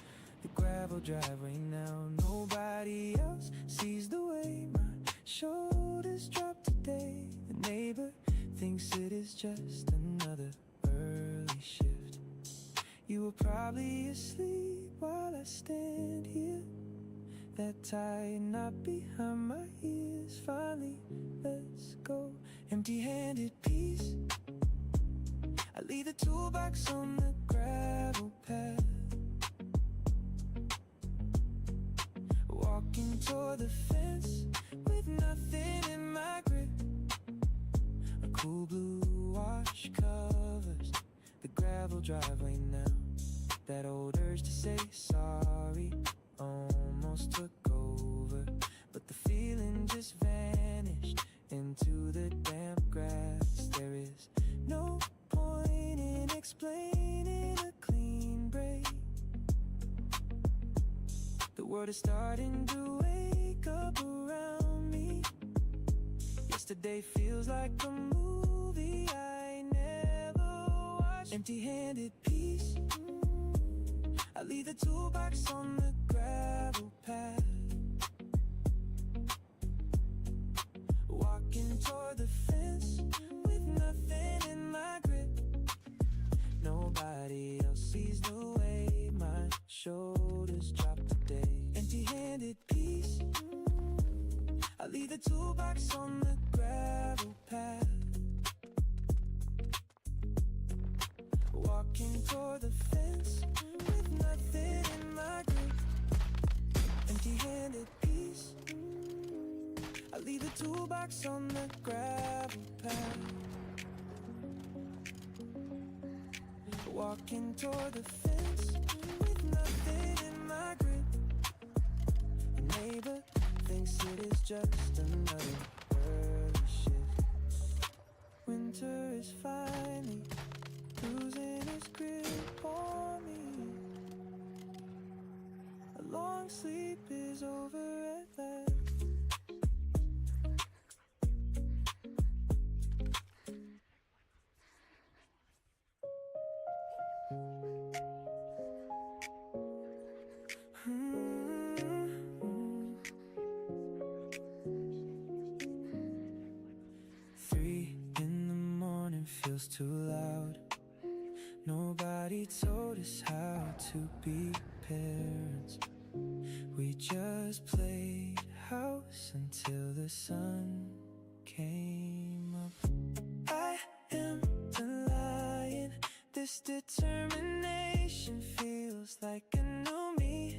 the gravel driveway now. Nobody else sees the way my shoulders drop today. The neighbor thinks it is just another early shift. You were probably asleep while I stand here. That tight knot behind my ears finally lets go. Empty-handed peace. I leave the toolbox on the gravel path. Walking toward the fence with nothing in my grip. A cool blue wash covers the gravel driveway now. That old urge to say sorry almost took over, but the feeling just vanished into the damp grass. There is no point in explaining a clean break. The world is starting to wake up around me. Yesterday feels like a movie I never watched. Empty-handed peace. I leave the toolbox on the gravel path. Walking toward the fence with nothing in my grip. Nobody else sees the way my shoulders drop today. Empty-handed peace. I leave the toolbox on the gravel path. Walking toward the fence with nothing in my grip. Empty-handed peace. I leave the toolbox on the gravel path. Walking toward the fence with nothing in my grip. A neighbor thinks it is just another early shift. Winter is finally losing its grip on me. A long sleep is over at last. Feels too loud. Nobody told us how to be parents. We just played house until the sun came up. I am the lion. This determination feels like a new me.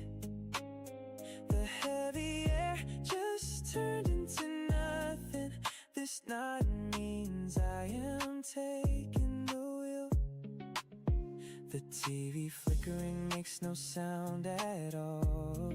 The heavy air just turned into nothing. This knot means I am taking the wheel. The TV flickering makes no sound at all.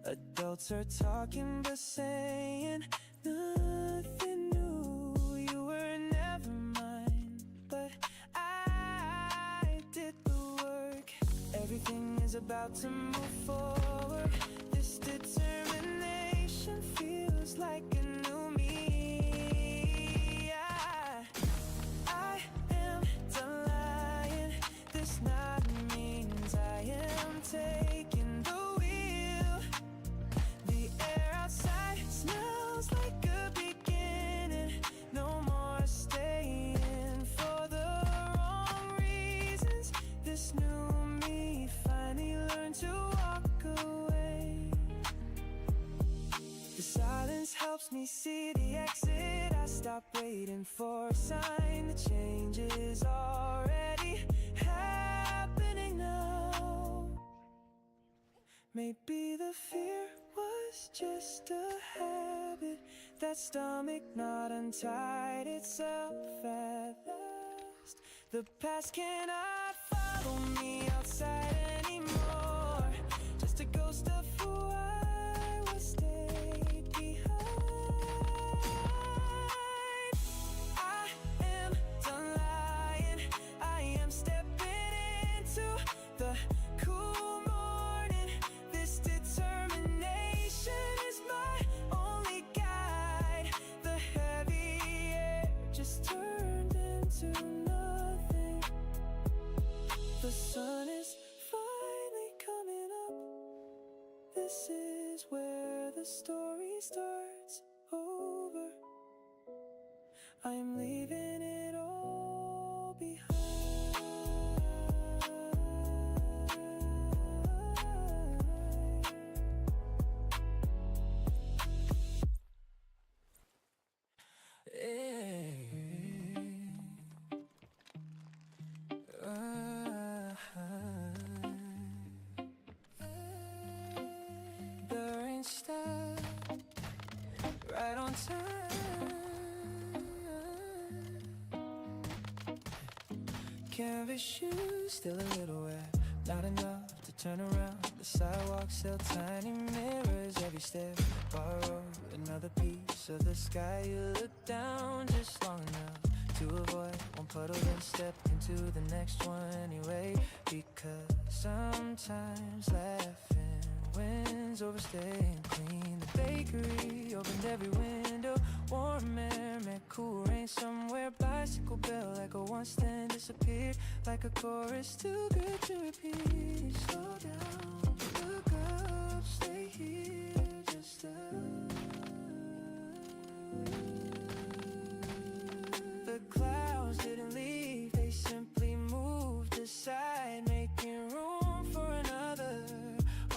Adults are talking but saying nothing new. You were never mine, but I did the work. Everything is about to move forward. This determination feels like a new me. I am the lion. This knot means I am taking the wheel. The air outside smells like a beginning. No more staying for the wrong reasons. This new me finally learned to walk away. The silence helps me see the exit. I stop waiting for a sign. The change is already happening now. Maybe the fear was just a habit. That stomach not untied itself at last. The past cannot follow me outside anymore. Just a ghost of who I was stayed behind. I am the lion. I am stepping into the cool morning. This determination is my only guide. The heavy air just turned into nothing. The sun is finally coming up. This is where the story starts over. I am leaving it all behind. The rain stopped right on time. Canvas shoes still a little wet, not enough to turn around. The sidewalk still tiny mirrors every step. Borrow another piece of the sky. You look down just long enough to avoid one puddle, then step into the next one anyway. Because sometimes laughing wins over staying clean. The bakery opened every window. Warm air met cool rain somewhere. Bicycle bell like a once then disappeared. Like a chorus too good to repeat. Slow down, look up, stay here just The clouds didn't leave, they simply moved aside, making room for another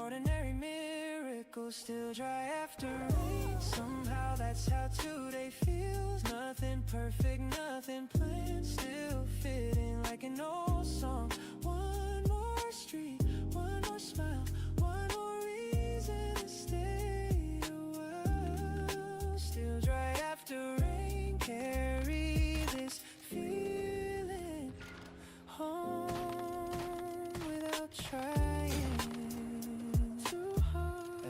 ordinary miracle. cycle, still dry after rain. Somehow that's how today feels. Nothing perfect, nothing planned, still fitting like an old song. One more street, one more smile, one more reason to stay a while. Still dry after rain, carry this feeling home without trying too hard.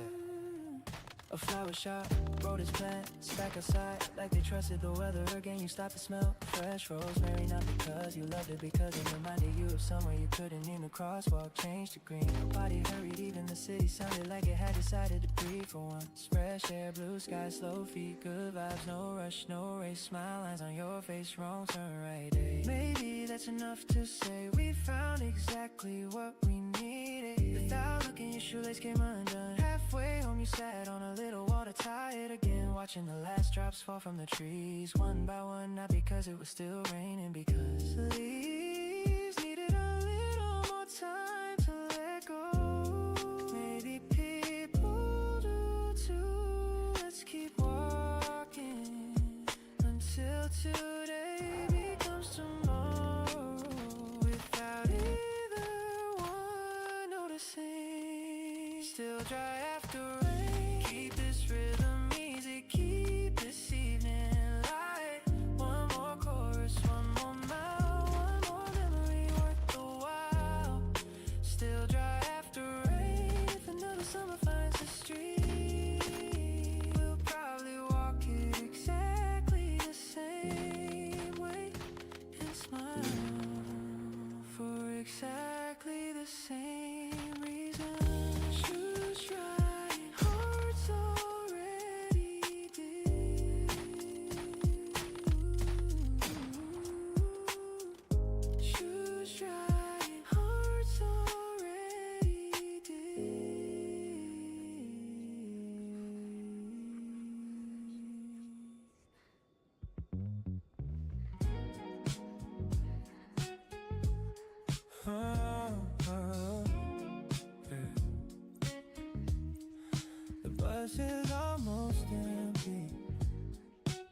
A flower shop, wrote his plants back outside like they trusted the weather. Again you stop to smell fresh rosemary, not because you loved it, because it reminded you of somewhere you couldn't even crosswalk. Changed to green, nobody hurried, even the city sounded like it had decided to breathe for once. Fresh air, blue sky, slow feet, good vibes, no rush, no race. Smile lines on your face, wrong turn right day. Maybe that's enough to say we found exactly what we needed. Without looking, your shoelace came undone. Halfway home you sat on a little water, tired again, watching the last drops fall from the trees one by one. Not because it was still raining, because the leaves needed a little more time to let go. Maybe people do too. Let's keep walking until today becomes tomorrow, without either one noticing. Still dry after rain, keep this rhythm easy, keep this evening light. One more chorus, one more mile, one more memory worth the while. Still dry after rain, if another summer finds the street, we'll probably walk it exactly the same way and smile for exactly the same reason. Shoes drying, hearts already did. Shoes drying, hearts already did. Yeah. The bus is almost empty,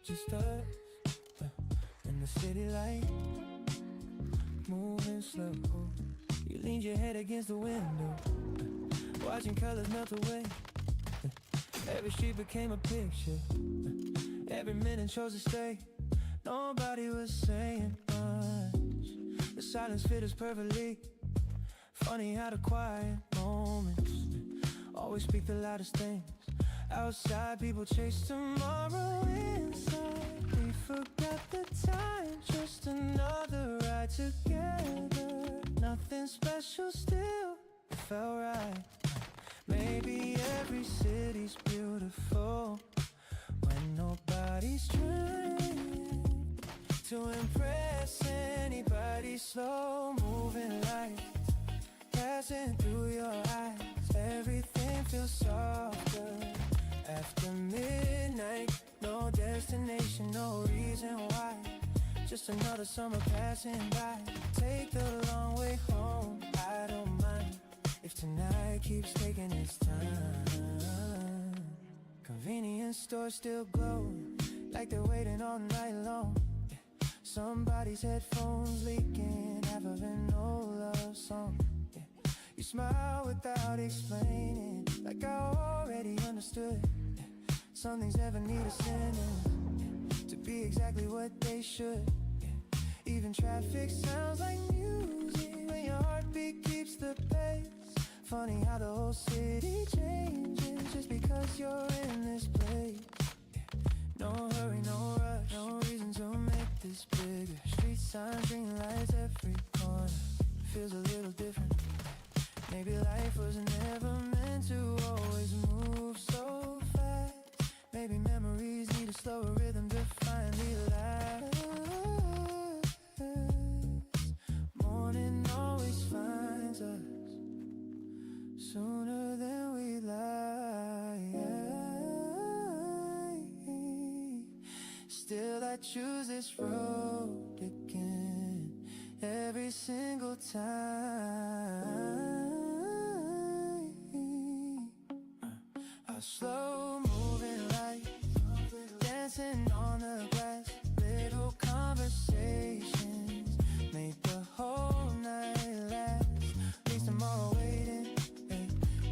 just us in the city light, moving slow. You leaned your head against the window, watching colors melt away. Every street became a picture, every minute chose to stay. Nobody was saying much, the silence fit us perfectly. Funny how the quiet moments always speak the loudest things. Outside people chase tomorrow, inside we forgot the time. Just another ride together, nothing special, still it felt right. Maybe every city's beautiful when nobody's trying to impress anybody. Slow moving light passing through your eyes, everything feels softer after midnight. No destination, no reason why, just another summer passing by. Take the long way home, I don't mind if tonight keeps taking its time. Convenience stores still glow like they're waiting all night long. Somebody's headphones leaking half of an old love song. You smile without explaining, like I already understood. Some things never need a sentence to be exactly what they should. Even traffic sounds like music when your heartbeat keeps the pace. Funny how the whole city changes just because you're in this place. No hurry, no rush, no reason to make this bigger. Street signs, green lights every corner, feels a little different. Maybe life was never meant to always move so fast. Maybe memories need a slower rhythm to finally last. Morning always finds us sooner than we like. Still I choose this road again every single time. A slow moving light, dancing on the grass. Little conversations make the whole night last. Least tomorrow waiting,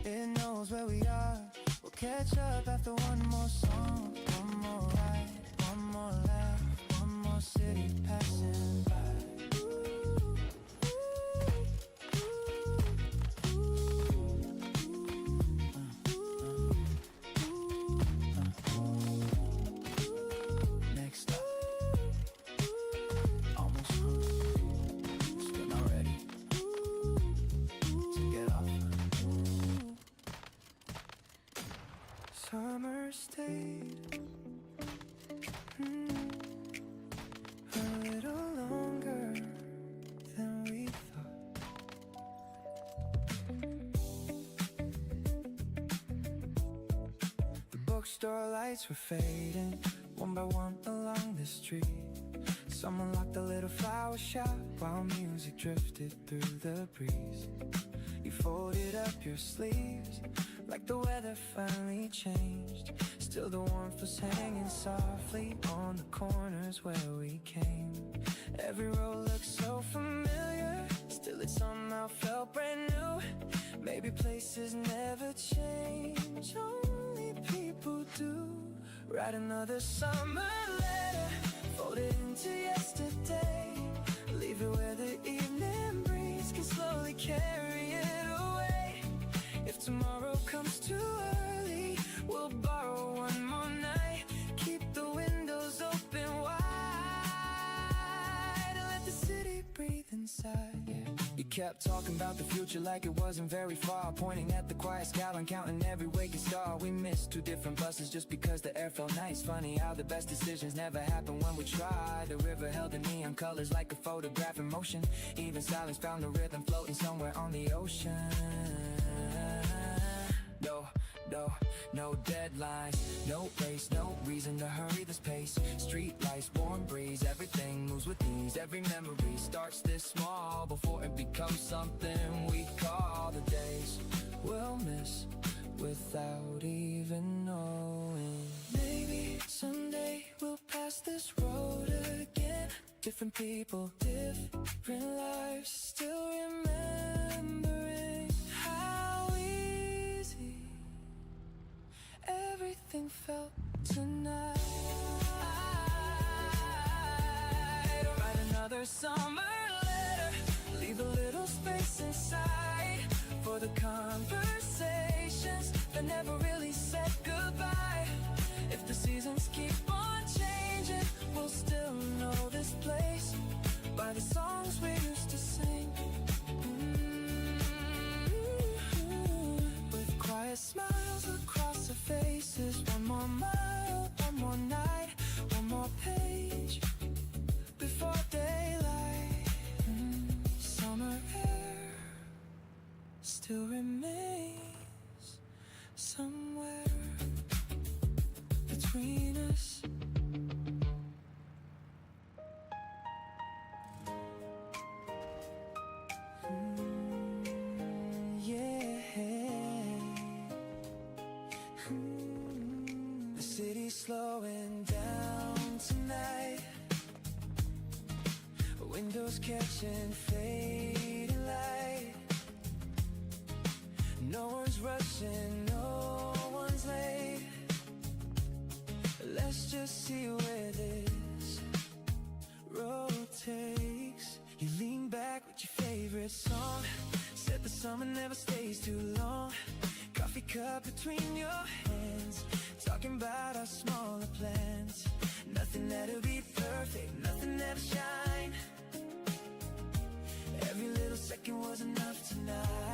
it knows where we are. We'll catch up after one more song, one more ride, one more laugh, one more city passing by. Next up, almost home, still not ready to get off. Summer stayed a little longer than we thought. The bookstore lights were fading one by one along the street. Someone locked a little flower shop while music drifted through the breeze. You folded up your sleeves like the weather finally changed. Still the warmth was hanging softly on the corners where we came. Every road looked so familiar, still it somehow felt brand new. Maybe places never change, only people do. Write another summer letter, fold it into yesterday. Leave it where the evening breeze can slowly carry it away. If tomorrow comes too early, we'll borrow one more night. Keep the windows open wide and let the city breathe inside, yeah. You kept talking about the future like it wasn't very far, pointing at the quiet sky and counting every waking star. We missed 2 different buses just because the air felt nice. Funny how the best decisions never happen when we try. The river held the neon colors like a photograph in motion. Even silence found a rhythm floating somewhere on the ocean. No deadlines, no race, no reason to hurry this pace. Street lights, warm breeze, everything moves with ease. Every memory starts this small before it becomes something we call the days we'll miss without even knowing. Maybe someday we'll pass this road again. Different people, different lives, still remembering how easy everything felt tonight. Write another summer letter, leave a little space inside for the conversations that never really said goodbye. If the seasons keep on changing, we'll still know this place by the songs we used to sing. With quiet smiles across our faces. One more mile, one more night, one more page before daylight. Summer air still remains somewhere between us. The city's slowing down tonight. Windows catching fading light. No one's rushing, no one's late. Let's just see where this road takes. You lean back with your favorite song. Said the summer never stays too long. Coffee cup between your hands, talking about our smaller plans. Nothing that'll be perfect, nothing that'll shine. Every little second was enough tonight.